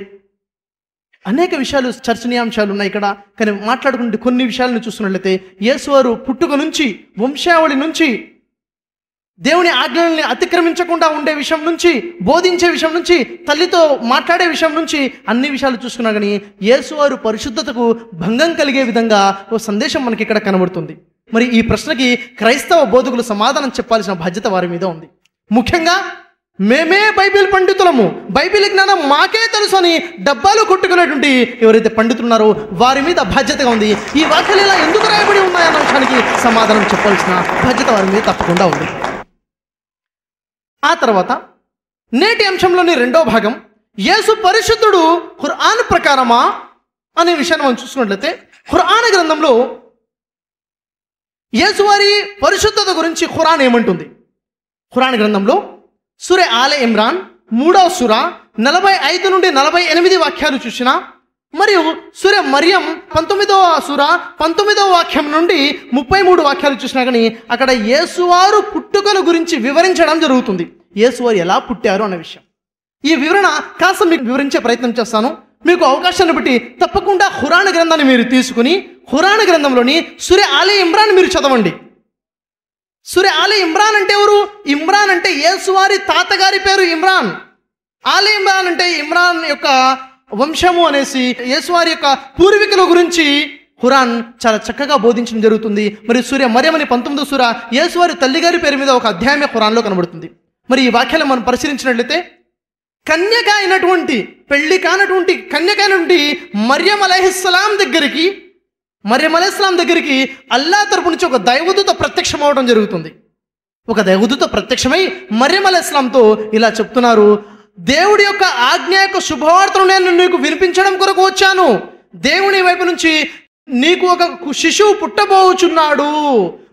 [SPEAKER 2] అనేక విషయాలు చర్చనీయాంశాలు ఉన్నాయి ఇక్కడ. కానీ మాట్లాడుకుంటే కొన్ని విషయాలను చూస్తున్నట్లయితే యేసువారు పుట్టుక నుంచి, వంశావళి నుంచి, దేవుని ఆజ్ఞల్ని అతిక్రమించకుండా ఉండే విషయం నుంచి, బోధించే విషయం నుంచి, తల్లితో మాట్లాడే విషయం నుంచి అన్ని విషయాలు చూసుకున్నా కానీ యేసువారు పరిశుద్ధతకు భంగం కలిగే విధంగా ఓ సందేశం మనకి ఇక్కడ కనబడుతుంది. మరి ఈ ప్రశ్నకి క్రైస్తవ బోధకులు సమాధానం చెప్పాల్సిన బాధ్యత వారి మీద ఉంది. ముఖ్యంగా మేమే బైబిల్ పండితులము, బైబిల్ జ్ఞానం మాకే తెలుసు అని డబ్బాలు కొట్టుకునేటువంటి ఎవరైతే పండితున్నారో వారి మీద బాధ్యతగా ఉంది. ఈ వాక్యాలు ఇలా ఎందుకు రాయబడి ఉన్నాయన్న విషయానికి సమాధానం చెప్పాల్సిన బాధ్యత వారి మీద తప్పకుండా ఉంది. ఆ తర్వాత నేటి అంశంలోని రెండో భాగం, యేసు పరిశుద్ధుడు ఖురాన్ ప్రకారమా అనే విషయాన్ని మనం చూసుకున్నట్లయితే ఖురాన్ గ్రంథంలో యేసువారి పరిశుద్ధత గురించి ఖురాన్ ఏమంటుంది? ఖురాన్ గ్రంథంలో సూరే ఆలే ఇమ్రాన్ 3వ సూర 45 నుండి 48 వాక్యాలు చూసినా, మరియు సూరే మరియం 19వ సూర 19వ వాక్యం నుండి 33 వాక్యాలు చూసినా కానీ అక్కడ యేసువారు పుట్టుకల గురించి వివరించడం జరుగుతుంది. యేసువారు ఎలా పుట్టారు అనే విషయం. ఈ వివరణ కాస్త మీకు వివరించే ప్రయత్నం చేస్తాను. మీకు అవకాశాన్ని బట్టి తప్పకుండా ఖురాన్ గ్రంథాన్ని మీరు తీసుకుని ఖురాన్ గ్రంథంలోని సూరే ఆలే ఇమ్రాన్ మీరు చదవండి. సూరే ఆలే ఇమ్రాన్ అంటే ఎవరు? ఇమ్రాన్ అంటే యేసువారి తాతగారి పేరు ఇమ్రాన్. ఆలే ఇమ్రాన్ అంటే ఇమ్రాన్ యొక్క వంశము అనేసి యేసువారి యొక్క పూర్వీకుల గురించి ఖురాన్ చాలా చక్కగా బోధించడం జరుగుతుంది. మరి సూర్య మరియం అని 19వ సూర యేసువారి తల్లిగారి పేరు మీద ఒక అధ్యాయమే ఖురాన్లో కనబడుతుంది. మరి ఈ వాక్యాలను మనం పరిశీలించినట్లయితే కన్యక అయినటువంటి, పెళ్లి కానటువంటి కన్యక అయినటువంటి మరియం అలైహిస్సలాం దగ్గరికి అల్లా తరపు నుంచి ఒక దైవదూత ప్రత్యక్షం అవడం జరుగుతుంది. ఒక దైవదూత ప్రత్యక్షమై మరియం అలైహిస్సలాంతో ఇలా చెప్తున్నారు, దేవుడి యొక్క ఆజ్ఞ యొక్క శుభవార్తను నేను నీకు వినిపించడం కొరకు వచ్చాను. దేవుని వైపు నుంచి నీకు ఒక శిశువు పుట్టబోచున్నాడు,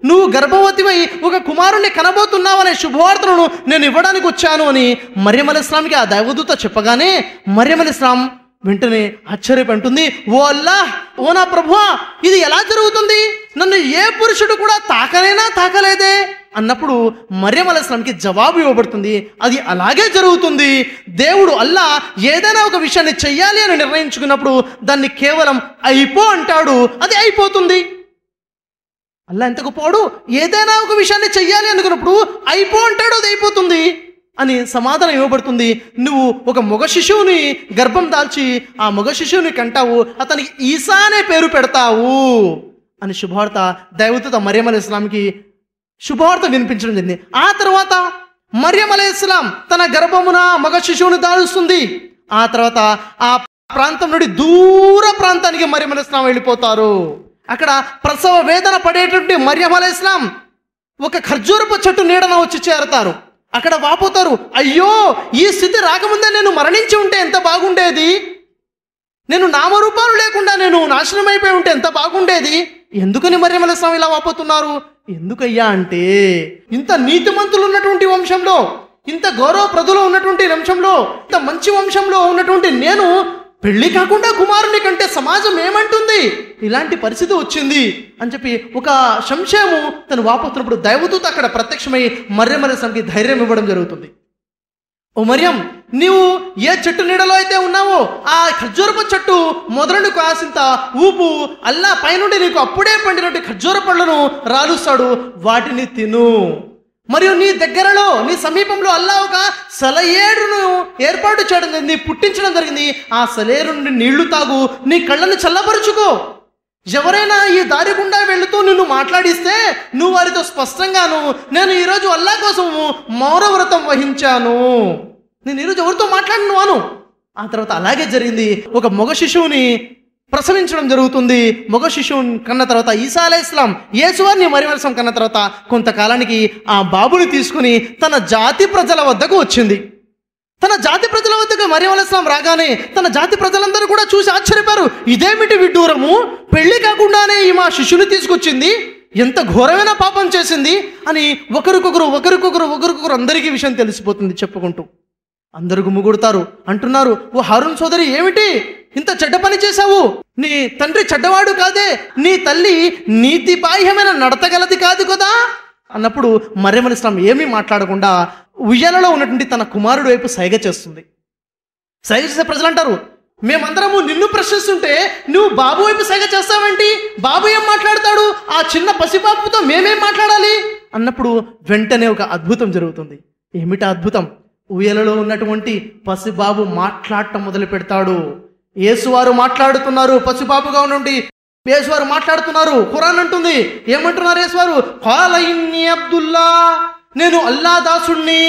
[SPEAKER 2] నువ్వు గర్భవతివై ఒక కుమారుణ్ణి కనబోతున్నావు అనే శుభవార్తను నేను ఇవ్వడానికి వచ్చాను అని మరియం అలైహిస్సలాంకి ఆ దైవదూత చెప్పగానే మరియం అలైహిస్సలాం వెంటనే ఆశ్చర్యపడుతుంది. ఓ అల్లాహ్, ఓ నా ప్రభువా, ఇది ఎలా జరుగుతుంది? నన్ను ఏ పురుషుడు కూడా తాకలేదే అన్నప్పుడు మరియం అలైహిస్సలాంకి జవాబు ఇవ్వబడుతుంది, అది అలాగే జరుగుతుంది. దేవుడు అల్లా ఏదైనా ఒక విషయాన్ని చెయ్యాలి అని నిర్ణయించుకున్నప్పుడు దాన్ని కేవలం అయిపో అంటాడు, అది అయిపోతుంది. అల్లా ఎంత గొప్పవాడు, ఏదైనా ఒక విషయాన్ని చెయ్యాలి అనుకున్నప్పుడు అయిపో అంటాడు, అది అయిపోతుంది అని సమాధానం ఇవ్వబడుతుంది. నువ్వు ఒక మగ శిశువుని గర్భం దాల్చి ఆ మగ శిశువుని కంటావు, అతనికి ఈసా అనే పేరు పెడతావు అని శుభవార్త దైవదూత మరియం అలైహిస్సలాంకి శుభవార్త వినిపించడం జరిగింది. ఆ తర్వాత మరియం అలైహిస్సలాం తన గర్భమున మగ శిశువుని దాల్స్తుంది. ఆ తర్వాత ఆ ప్రాంతం నుండి దూర ప్రాంతానికి మరియం అలైహిస్సలాం వెళ్ళిపోతారు. అక్కడ ప్రసవ వేదన పడేటువంటి మరియం అలైహిస్సలాం ఒక ఖర్జూరపు చెట్టు నీడన వచ్చి చేరతారు. అక్కడ వాపోతారు, అయ్యో ఈ స్థితి రాకముందే నేను మరణించి ఉంటే ఎంత బాగుండేది, నేను నామరూపాలు లేకుండా నేను నాశనం అయిపోయి ఉంటే ఎంత బాగుండేది. ఎందుకని మరియం అలైహిస్సలాం ఇలా వాపోతున్నారు? ఎందుకయ్యా అంటే ఇంత నీతిమంతులు ఉన్నటువంటి వంశంలో, ఇంత గౌరవప్రదులు ఉన్నటువంటి వంశంలో, ఇంత మంచి వంశంలో ఉన్నటువంటి నేను పెళ్లి కాకుండా కుమారుని కంటే సమాజం ఏమంటుంది, ఇలాంటి పరిస్థితి వచ్చింది అని చెప్పి ఒక సంశయము తను వాపోతున్నప్పుడు దైవదూత అక్కడ ప్రత్యక్షమై మరియం అలైహిస్సలాంకి ధైర్యం ఇవ్వడం జరుగుతుంది. ఓ మరియం, నీవు ఏ చెట్టు నీడలో అయితే ఉన్నావో ఆ ఖర్జూరపు చెట్టు మొదలను కాసింత ఊపు, అల్లా పైనుండి నీకు అప్పుడే పండినట్టు ఖర్జూర పళ్ళను రాలుస్తాడు, వాటిని తిను. మరియు నీ దగ్గరలో, నీ సమీపంలో అల్లా ఒక సెలయేరును ఏర్పాటు చేయడం జరిగింది, పుట్టించడం జరిగింది. ఆ సెలయేరు నుండి నీళ్లు తాగు, నీ కళ్ళను చల్లబరుచుకో. ఎవరైనా ఈ దారి గుండా వెళుతూ నిన్ను మాట్లాడిస్తే నువ్వు వారితో స్పష్టంగాను, నేను ఈరోజు అల్లా కోసము మౌనవ్రతం వహించాను, నేను ఈరోజు ఎవరితో మాట్లాడను అను. ఆ తర్వాత అలాగే జరిగింది. ఒక మగ శిశువుని ప్రసవించడం జరుగుతుంది. మగ శిశువుని కన్న తర్వాత ఈసా అలైహిస్సలాం యేసువారిని మరియం అలైహిస్సలాం కన్న తర్వాత కొంతకాలానికి ఆ బాబుని తీసుకుని తన జాతి ప్రజల వద్దకు వచ్చింది. తన జాతి ప్రజల వద్దకు మరియం అలైహిస్సలాం రాగానే తన జాతి ప్రజలందరూ కూడా చూసి ఆశ్చర్యపోయారు, ఇదేమిటి విడ్డూరము, పెళ్లి కాకుండానే ఈ మా శిశువుని తీసుకొచ్చింది, ఎంత ఘోరమైన పాపం చేసింది అని ఒకరికొకరు అందరికీ విషయం తెలిసిపోతుంది. చెప్పుకుంటూ అందరూ గుమ్ముగూడతారు, అంటున్నారు, ఓ హారూన్ సోదరి, ఏమిటి ఇంత చెడ్డ పని చేశావు? నీ తండ్రి చెడ్డవాడు కాదే, నీ తల్లి నీతి బాహ్యమైన నడతగలది కాదు కదా అన్నప్పుడు మరియం అలైహిస్సలాం ఏమీ మాట్లాడకుండా ఉయ్యాలలో ఉన్నటువంటి తన కుమారుడు వైపు సైగ చేస్తుంది. సైగ చేసే ప్రజలు అంటారు, మేమందరము నిన్ను ప్రశ్నిస్తుంటే నువ్వు బాబు వైపు సైగ చేస్తావేంటి? బాబు ఏం మాట్లాడతాడు? ఆ చిన్న పసిబాబుతో మేమేం మాట్లాడాలి అన్నప్పుడు వెంటనే ఒక అద్భుతం జరుగుతుంది. ఏమిటా అద్భుతం? ఉయ్యలలో ఉన్నటువంటి పసిబాబు మాట్లాడటం మొదలు పెడతాడు. యేసువారు మాట్లాడుతున్నారు. పసిబాబుగా ఉండి యేసువారు మాట్లాడుతున్నారు. ఖురాన్ అంటుంది, ఏమంటున్నారు యేసువారు? ఖాల ఇన్ని అబ్దుల్లా, నేను అల్లా దాసుణ్ణి,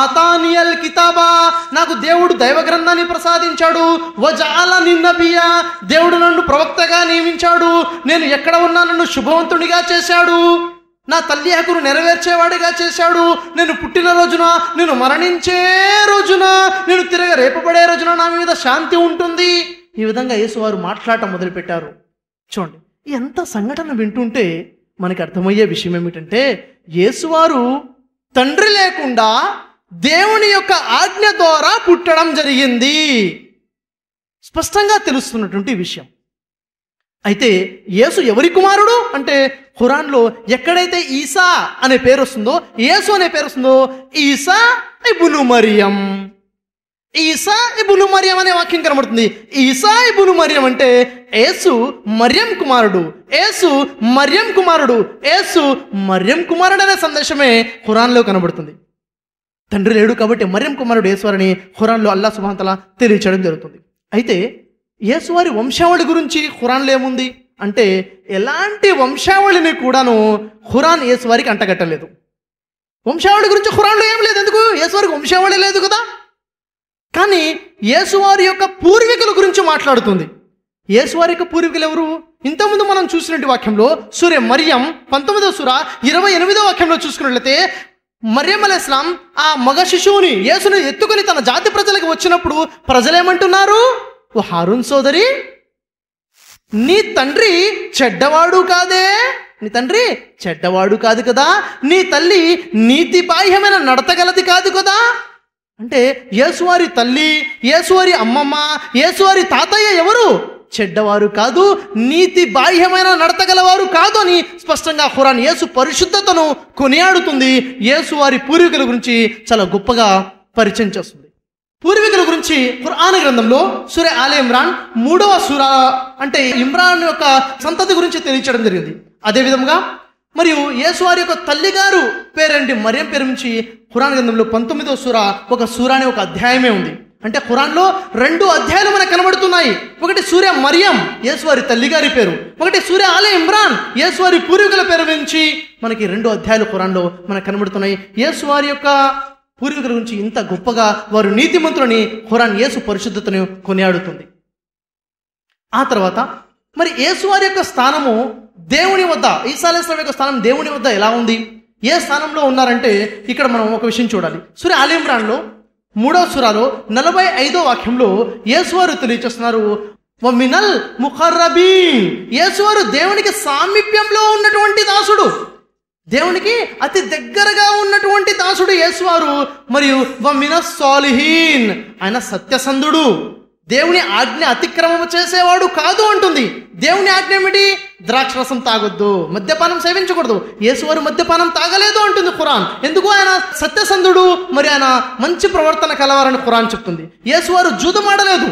[SPEAKER 2] ఆతానియల్ కితాబా, నాకు దేవుడు దైవ గ్రంథాన్ని ప్రసాదించాడు, వజఅలని నబియా, దేవుడు నన్ను ప్రవక్తగా నియమించాడు, నేను ఎక్కడ ఉన్నా నన్ను శుభవంతుడిగా చేశాడు, నా తల్లి హక్కును నెరవేర్చేవాడిగా చేశాడు, నేను పుట్టిన రోజున, నేను మరణించే రోజున, నేను తిరగ రేపబడే రోజున నా మీద శాంతి ఉంటుంది. ఈ విధంగా యేసువారు మాట్లాడటం మొదలుపెట్టారు. చూడండి, ఎంత సంఘటన వింటుంటే మనకి అర్థమయ్యే విషయం ఏమిటంటే, యేసువారు తండ్రి లేకుండా దేవుని యొక్క ఆజ్ఞ ద్వారా పుట్టడం జరిగింది, స్పష్టంగా తెలుస్తున్నటువంటి విషయం. అయితే యేసు ఎవరి కుమారుడు అంటే, ఖురాన్లో ఎక్కడైతే ఈసా అనే పేరు వస్తుందో, యేసు అనే పేరు వస్తుందో, ఈసా ఇబ్ను మరియం, ఈసా ఇబ్ను మరియం అనే వాక్యం కనబడుతుంది. ఈసా ఇబ్ను మరియం అంటే యేసు మరియం కుమారుడు, యేసు మరియం కుమారుడు, యేసు మరియం కుమారుడు అనే సందేశమే ఖురాన్లో కనబడుతుంది. తండ్రి లేడు కాబట్టి మరియం కుమారుడు యేసువారిని ఖురాన్లో అల్లా సుబ్హానహు వ తఆలా తెలియచేయడం జరుగుతుంది. అయితే యేసువారి వంశావళి గురించి ఖురాన్లో ఏముంది అంటే, ఎలాంటి వంశావళిని కూడాను ఖురాన్ యేసువారికి అంటగట్టలేదు. వంశావళి గురించి ఖురాన్లో ఏం లేదు. ఎందుకు? యేసువారికి వంశావళి లేదు కదా. కానీ యేసువారి యొక్క పూర్వీకుల గురించి మాట్లాడుతుంది. యేసువారి యొక్క పూర్వీకులు ఎవరు? ఇంతకుముందు మనం చూసినటువంటి వాక్యంలో సూర్య మరియం 19వ సూర 28వ వాక్యంలో చూసుకున్నట్లయితే, మరియం అలైహిస్సలాం ఆ మగ శిశువుని యేసుని ఎత్తుకుని తన జాతి ప్రజలకు వచ్చినప్పుడు ప్రజలేమంటున్నారు? ఓ హారూన్ సోదరి, నీ తండ్రి చెడ్డవాడు కాదే, నీ తండ్రి చెడ్డవాడు కాదు కదా, నీ తల్లి నీతి బాహ్యమైన నడతగలది కాదు కదా. అంటే యేసువారి తల్లి, యేసువారి అమ్మమ్మ, యేసువారి తాతయ్య ఎవరు? చెడ్డవారు కాదు, నీతి బాహ్యమైన నడతగలవారు కాదు అని స్పష్టంగా ఖురాన్ యేసు పరిశుద్ధతను కొనియాడుతుంది. యేసువారి పూర్వీకుల గురించి చాలా గొప్పగా పరిచయం చేస్తుంది. పూర్వీకుల గురించి ఖురాన్ గ్రంథంలో సూర ఆలే ఇమ్రాన్ 3వ సూర అంటే ఇమ్రాన్ యొక్క సంతతి గురించి తెలియచేయడం జరిగింది. అదేవిధంగా మరియు యేసువారి యొక్క తల్లిగారు పేరేంటి మరియం పేరు నుంచి ఖురాన్ గ్రంథంలో 19వ సూర ఒక సూర అనే ఒక అధ్యాయమే ఉంది. అంటే ఖురాన్లో 2 అధ్యాయాలు మనకు కనబడుతున్నాయి. ఒకటి సూర్య మరియం యేసువారి తల్లిగారి పేరు, ఒకటి సూర్య ఆలే ఇమ్రాన్ యేసువారి పూర్వీకుల పేరు నుంచి మనకి 2 అధ్యాయాలు ఖురాన్లో మనకు కనబడుతున్నాయి. యేసువారి యొక్క పూర్వీకుల గురించి ఇంత గొప్పగా వారు నీతిమంతులని ఖురాన్ యేసు పరిశుద్ధతను కొనియాడుతుంది. ఆ తర్వాత మరి యేసువారి యొక్క స్థానము దేవుని వద్ద, ఈసా అలైహిస్సలాం యొక్క స్థానం దేవుని వద్ద ఎలా ఉంది, ఏ స్థానంలో ఉన్నారంటే ఇక్కడ మనం ఒక విషయం చూడాలి. సూర ఆలే ఇమ్రాన్లో 3వ సూరాలో 45వ వాక్యంలో యేసువారు తెలియచేస్తున్నారు, వమినల్ ముఖర్రబీన్, యేసువారు దేవునికి సామీప్యంలో ఉన్నటువంటి దాసుడు, దేవునికి అతి దగ్గరగా ఉన్నటువంటి దాసుడు యేసువారు. మరియు వమినస్ సాలిహీన్, ఆయన సత్యసంధుడు, దేవుని ఆజ్ఞ అతిక్రమం చేసేవాడు కాదు అంటుంది. దేవుని ఆజ్ఞ ఏమిటి? ద్రాక్షరసం తాగొద్దు, మద్యపానం సేవించకూడదు. యేసువారు మద్యపానం తాగలేదు అంటుంది ఖురాన్. ఎందుకు? ఆయన సత్యసంధుడు, మరి ఆయన మంచి ప్రవర్తన కలవారని ఖురాన్ చెప్తుంది. యేసువారు జూదమాడలేదు,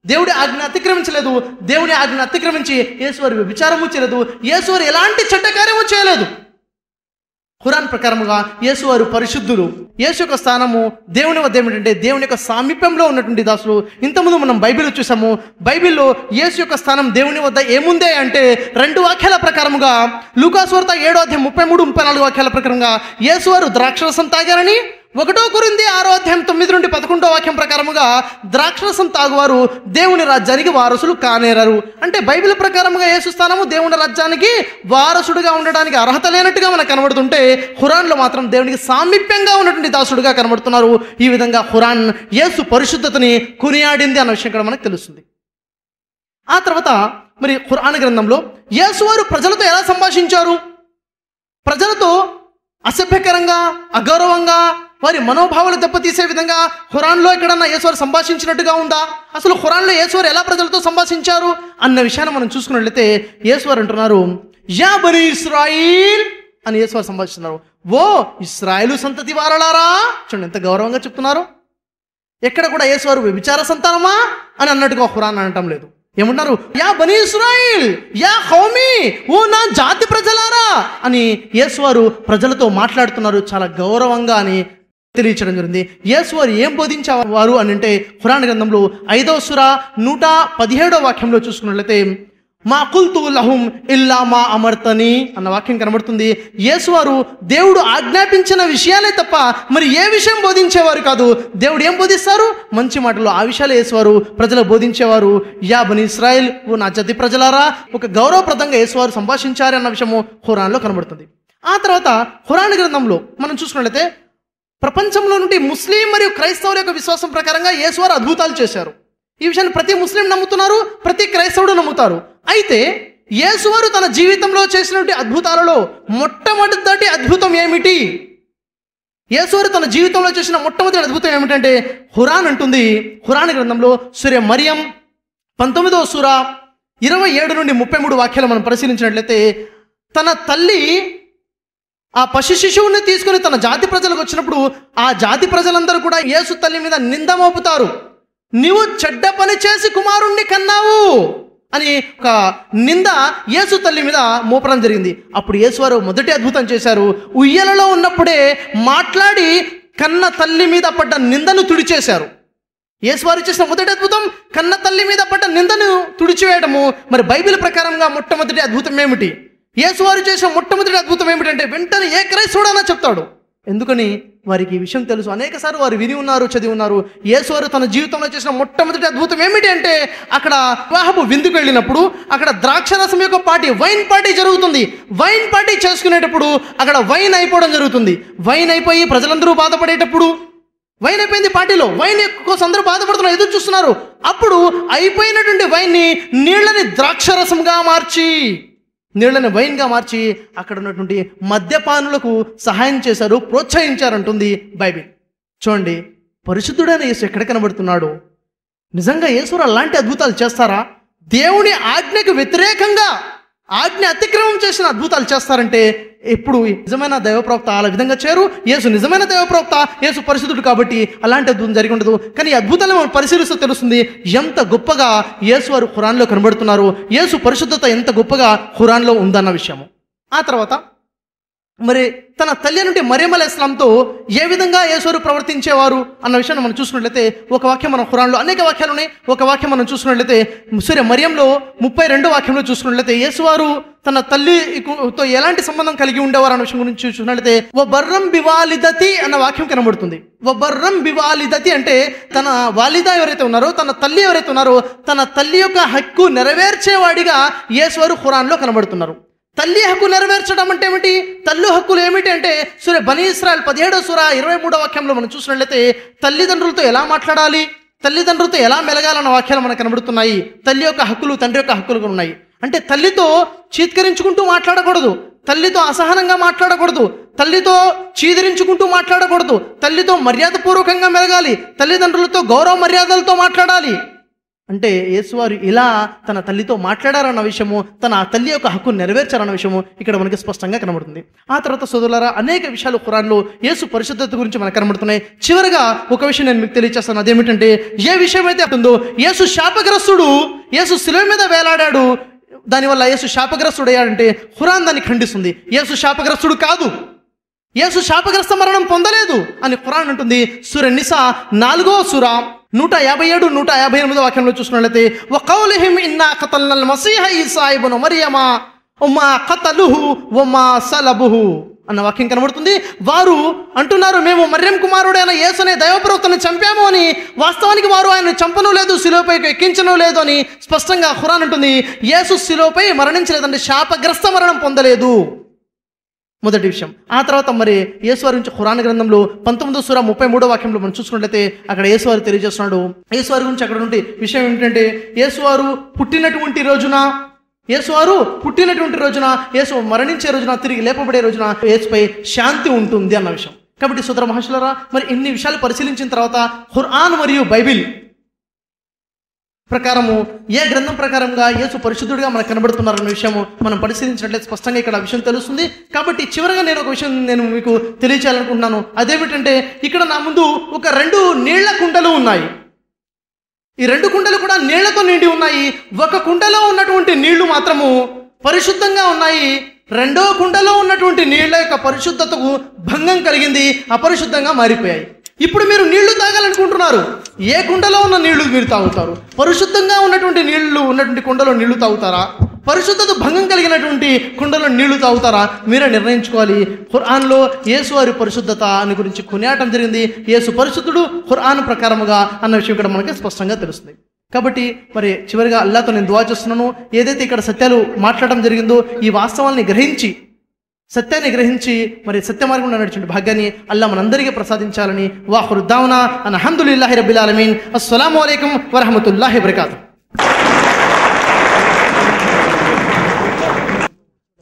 [SPEAKER 2] దేవుడి ఆజ్ఞ అతిక్రమించలేదు, దేవుని ఆజ్ఞ అతిక్రమించి యేసువారు వ్యభిచారము చేయలేదు, యేసువారు ఎలాంటి చెడ్డ కార్యము చేయలేదు. ఖురాన్ ప్రకారముగా యేసువారు పరిశుద్ధులు. యేసు యొక్క స్థానము దేవుని వద్ద ఏమిటంటే దేవుని యొక్క సామీప్యంలో ఉన్నటువంటి దాసులు. ఇంతకుముందు మనం బైబిల్ చూసాము. బైబిల్లో యేసు యొక్క స్థానం దేవుని వద్ద ఏముందే అంటే 2 వాక్యాల ప్రకారముగా లూకాసు వార్త 7వ అధ్యాయం 33-34 వాక్యాల ప్రకారంగా యేసువారు ద్రాక్షరసం తాగారని, 1 కొరింథీ 6వ అధ్యాయం 9 నుండి 11వ వాక్యం ప్రకారముగా ద్రాక్షరసం తాగువారు దేవుని రాజ్యానికి వారసులు కానేరరు. అంటే బైబిల్ ప్రకారముగా యేసు స్థానము దేవుని రాజ్యానికి వారసుడుగా ఉండడానికి అర్హత లేనట్టుగా మనకు కనబడుతుంటే, ఖురాన్లో మాత్రం దేవునికి సామీప్యంగా ఉన్నటువంటి దాసుడుగా కనబడుతున్నారు. ఈ విధంగా ఖురాన్ యేసు పరిశుద్ధతని కొనియాడింది అన్న విషయం కూడా మనకు తెలుస్తుంది. ఆ తర్వాత మరి ఖురాన్ గ్రంథంలో యేసువారు ప్రజలతో ఎలా సంభాషించారు? ప్రజలతో అసభ్యకరంగా, అగౌరవంగా, వారి మనోభావాలు దెబ్బతీసే విధంగా ఖురాన్లో ఎక్కడన్నా యేసువారు సంభాషించినట్టుగా ఉందా? అసలు ఖురాన్లో యేసువారు ఎలా ప్రజలతో సంభాషించారు అన్న విషయాన్ని మనం చూసుకున్నట్లయితే యేసువారు అంటున్నారు, యా బనీ ఇస్రాయిల్ అని యేసువారు సంభాషిస్తున్నారు. ఓ ఇస్రాయేలు సంతతి వారలారా, చూడండి ఎంత గౌరవంగా చెప్తున్నారు. ఎక్కడ కూడా యేసువారు వ్యభిచార సంతానమా అని అన్నట్టుగా ఖురాన్ అనటం లేదు. ఏమంటున్నారు? యా బనీ ఇస్రాయిల్, యా ఖౌమి, ఓ నా జాతి ప్రజలారా అని యేసువారు ప్రజలతో మాట్లాడుతున్నారు చాలా గౌరవంగా అని తెలియచడం జరిగింది. యేసువారు ఏం బోధించేవారు అని అంటే ఖురాన్ గ్రంథంలో 5వ సూరా 117వ వాక్యంలో చూసుకున్నట్లయితే మా కుల్తు లహుం ఇల్లా మా అమర్తని అన్న వాక్యం కనబడుతుంది. యేసువారు దేవుడు ఆజ్ఞాపించిన విషయాలే తప్ప మరి ఏ విషయం బోధించేవారు కాదు. దేవుడు ఏం బోధిస్తారు? మంచి మాటలు, ఆ విషయాలు యేసువారు ప్రజలకు బోధించేవారు. యా బనీ ఇస్రాయిల్, ఓ నా జాతి ప్రజలారా, ఒక గౌరవప్రదంగా యేసువారు సంభాషించారు అన్న విషయము ఖురాన్లో కనబడుతుంది. ఆ తర్వాత ఖురాన్ గ్రంథంలో మనం చూసుకున్నట్లయితే ప్రపంచంలో నుండి ముస్లిం మరియు క్రైస్తవుల యొక్క విశ్వాసం ప్రకారంగా యేసువారు అద్భుతాలు చేశారు. ఈ విషయాన్ని ప్రతి ముస్లిం నమ్ముతున్నారు, ప్రతి క్రైస్తవుడు నమ్ముతారు. అయితే యేసువారు తన జీవితంలో చేసినటువంటి అద్భుతాలలో మొట్టమొదటి అద్భుతం ఏమిటి? యేసువారు తన జీవితంలో చేసిన మొట్టమొదటి అద్భుతం ఏమిటంటే ఖురాన్ అంటుంది. ఖురాన్ గ్రంథంలో సూర మరియం 19వ సూరా 27 నుండి 33 వాక్యాలు మనం పరిశీలించినట్లయితే తన తల్లి ఆ పశు శిశువుని తీసుకుని తన జాతి ప్రజలకు వచ్చినప్పుడు ఆ జాతి ప్రజలందరూ కూడా యేసు తల్లి మీద నింద మోపుతారు. నీవు చెడ్డ పని చేసి కుమారుణ్ణి కన్నావు అని ఒక నింద యేసు తల్లి మీద మోపడం జరిగింది. అప్పుడు యేసువారు మొదటి అద్భుతం చేశారు. ఉయ్యలలో ఉన్నప్పుడే మాట్లాడి కన్న తల్లి మీద పడ్డ నిందను తుడిచేశారు. యేసువారు చేసిన మొదటి అద్భుతం కన్న తల్లి మీద పడ్డ నిందను తుడిచివేయడము. మరి బైబిల్ ప్రకారంగా మొట్టమొదటి అద్భుతం ఏమిటి? యేసువారు చేసిన మొట్టమొదటి అద్భుతం ఏమిటంటే వెంటనే ఏ క్రైస్తవుడైనా చెప్తాడు. ఎందుకని? వారికి ఈ విషయం తెలుసు. అనేకసార్లు వారు విని ఉన్నారు, చదివి ఉన్నారు. యేసువారు తన జీవితంలో చేసిన మొట్టమొదటి అద్భుతం ఏమిటి అంటే అక్కడ వివాహపు విందుకు వెళ్ళినప్పుడు అక్కడ ద్రాక్షరసం యొక్క పార్టీ, వైన్ పార్టీ జరుగుతుంది. వైన్ పార్టీ చేసుకునేటప్పుడు అక్కడ వైన్ అయిపోవడం జరుగుతుంది. వైన్ అయిపోయి ప్రజలందరూ బాధపడేటప్పుడు వైన్ అయిపోయింది పార్టీలో, వైన్ కోసం అందరూ బాధపడుతున్నారు, ఎదురు చూస్తున్నారు. అప్పుడు అయిపోయినటువంటి వైన్ని నీళ్ళని ద్రాక్షరసంగా మార్చి, నీళ్ళని వైన్గా మార్చి అక్కడ ఉన్నటువంటి మద్యపానులకు సహాయం చేశారు, ప్రోత్సహించారంటుంది బైబిల్. చూడండి, పరిశుద్ధుడైన యేసు ఎక్కడ కనబడుతున్నాడు? నిజంగా యేసు అలాంటి అద్భుతాలు చేస్తారా? దేవుని ఆజ్ఞకు వ్యతిరేకంగా ఆజ్ఞ అతిక్రమం చేసిన అద్భుతాలు చేస్తారంటే ఎప్పుడు నిజమైన దైవప్రవక్త అలా విధంగా చేయరు. యేసు నిజమైన దైవప్రవక్త, యేసు పరిశుద్ధుడు కాబట్టి అలాంటి అద్భుతం జరిగి ఉండదు. కానీ ఈ అద్భుతాలను మనం పరిశీలిస్తే తెలుస్తుంది ఎంత గొప్పగా యేసు వారు ఖురాన్లో కనబడుతున్నారు, యేసు పరిశుద్ధత ఎంత గొప్పగా ఖురాన్లో ఉందన్న విషయము. ఆ తర్వాత మరి తన తల్లి నుండి మరియం అలైహిస్సలాంతో ఏ విధంగా యేసువారు ప్రవర్తించేవారు అన్న విషయాన్ని మనం చూసుకున్నట్లయితే ఒక వాక్యం మనం ఖురాన్లో అనేక వాక్యాలు ఉన్నాయి. ఒక వాక్యం మనం చూసుకున్నట్లయితే సూర మరియంలో 32 వాక్యంలో చూసుకున్నట్లయితే యేసువారు తన తల్లితో ఎలాంటి సంబంధం కలిగి ఉండేవారు అన్న విషయం గురించి చూసినట్లయితే వబర్రం బివాలిదతి అన్న వాక్యం కనబడుతుంది. వబర్రం బివాలిదతి అంటే తన వాలిద ఎవరైతే ఉన్నారో, తన తల్లి ఎవరైతే ఉన్నారో, తన తల్లి యొక్క హక్కు నెరవేర్చేవాడిగా యేసువారు ఖురాన్లో కనబడుతున్నారు. తల్లి హక్కు నెరవేర్చడం అంటే ఏమిటి? తల్లి హక్కులు ఏమిటి అంటే సూర బనీ ఇస్రాయిల్ 17వ సూర 23వ వాక్యంలో మనం చూసినట్లయితే తల్లిదండ్రులతో ఎలా మాట్లాడాలి, తల్లిదండ్రులతో ఎలా మెలగాలన్న వాక్యాలు మనకు కనబడుతున్నాయి. తల్లి యొక్క హక్కులు, తండ్రి యొక్క హక్కులు ఉన్నాయి. అంటే తల్లితో చీత్కరించుకుంటూ మాట్లాడకూడదు, తల్లితో అసహనంగా మాట్లాడకూడదు, తల్లితో చీదరించుకుంటూ మాట్లాడకూడదు, తల్లితో మర్యాదపూర్వకంగా మెలగాలి, తల్లిదండ్రులతో గౌరవ మర్యాదలతో మాట్లాడాలి. అంటే యేసువారు ఇలా తన తల్లితో మాట్లాడారన్న విషయము, తన తల్లి యొక్క హక్కు నెరవేర్చారన్న విషయము ఇక్కడ మనకి స్పష్టంగా కనబడుతుంది. ఆ తర్వాత సోదరులారా అనేక విషయాలు ఖురాన్లో యేసు పరిశుద్ధత గురించి మనకు కనబడుతున్నాయి. చివరిగా ఒక విషయం నేను మీకు తెలియజేస్తాను. అదేమిటంటే ఏ విషయం అయితే ఉందో యేసు శాపగ్రస్తుడు, యేసు శిలువ మీద వేలాడాడు, దానివల్ల యేసు శాపగ్రస్తుడయ్యాడంటే ఖురాన్ దాన్ని ఖండిస్తుంది. యేసు శాపగ్రస్తుడు కాదు, యేసు శాపగ్రస్త మరణం పొందలేదు అని ఖురాన్ అంటుంది. సూర నిసా 4వ సూర 157, 158 వాక్యంలో చూసుకున్నట్లయితే వకౌలిహిం ఇన్నా ఖతల్నల్ మసీహ ఈసా ఇబ్ను మరియమ వమా ఖతలుహు వమా సలబుహు అన్న వాక్యం కనబడుతుంది. వారు అంటున్నారు మేము మర్యం కుమారుడైన యేసు అనే దైవప్రవక్తను చంపాము అని. వాస్తవానికి వారు ఆయన చంపను లేదు, శిలువపై ఎక్కించను లేదు అని స్పష్టంగా ఖురాన్ అంటుంది. యేసు శిలువపై మరణించలేదంటే శాపగ్రస్త మరణం పొందలేదు, మొదటి విషయం. ఆ తర్వాత మరి యేసువారి నుంచి ఖురాన్ గ్రంథంలో 19వ సూర 33వ వాక్యంలో మనం చూసుకున్నట్లయితే అక్కడ యేసువారు తెలియజేస్తున్నాడు. యేసువారి గురించి అక్కడ ఉంటే విషయం ఏమిటంటే యేసువారు పుట్టినటువంటి రోజున, యేసు మరణించే రోజున, తిరిగి లేపబడే రోజున యేసుపై శాంతి ఉంటుంది అన్న విషయం. కాబట్టి సోదర మహర్షులారా, మరి ఇన్ని విషయాలు పరిశీలించిన తర్వాత ఖురాన్ మరియు బైబిల్ ప్రకారము ఏ గ్రంథం ప్రకారంగా యేసు పరిశుద్ధుడిగా మనకు కనబడుతున్నారన్న విషయము మనం పరిశీలించినట్లయితే స్పష్టంగా ఇక్కడ విషయం తెలుస్తుంది. కాబట్టి చివరగా నేను ఒక విషయం మీకు తెలియచేయాలనుకుంటున్నాను. అదేమిటంటే ఇక్కడ నా ముందు ఒక 2 నీళ్ల కుండలు ఉన్నాయి. ఈ 2 కుండలు కూడా నీళ్లతో నిండి ఉన్నాయి. ఒక కుండలో ఉన్నటువంటి నీళ్లు మాత్రము పరిశుద్ధంగా ఉన్నాయి. రెండో కుండలో ఉన్నటువంటి నీళ్ల యొక్క పరిశుద్ధతకు భంగం కలిగింది, అపరిశుద్ధంగా మారిపోయాయి. ఇప్పుడు మీరు నీళ్లు తాగాలనుకుంటున్నారు. ఏ కుండలో ఉన్న నీళ్లు మీరు తాగుతారు? పరిశుద్ధంగా ఉన్నటువంటి నీళ్లు ఉన్నటువంటి కుండలో నీళ్లు తాగుతారా? పరిశుద్ధత భంగం కలిగినటువంటి కుండలో నీళ్లు తాగుతారా? మీరే నిర్ణయించుకోవాలి. ఖురాన్లో యేసు వారి పరిశుద్ధత అని గురించి కొనియాడటం జరిగింది. యేసు పరిశుద్ధుడు ఖురాన్ ప్రకారముగా అన్న విషయం ఇక్కడ మనకి స్పష్టంగా తెలుస్తుంది. కాబట్టి మరి చివరిగా అల్లాతో నేను దువా చేస్తున్నాను. ఏదైతే ఇక్కడ సత్యాలు మాట్లాడడం జరిగిందో ఈ వాస్తవాల్ని గ్రహించి సత్యాన్ని గ్రహించి మరి సత్య మార్గంలో నడిచిన భాగ్యాన్ని అల్లా మనందరికీ ప్రసాదించాలని వాఖిరు దావనా అల్హమ్దులిల్లాహి రబ్బిల్ ఆలమీన్. అస్సలాము అలైకుం వరహమతుల్లాహి వబరకాతుహు.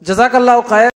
[SPEAKER 3] జజాకల్లాహు ఖైర్.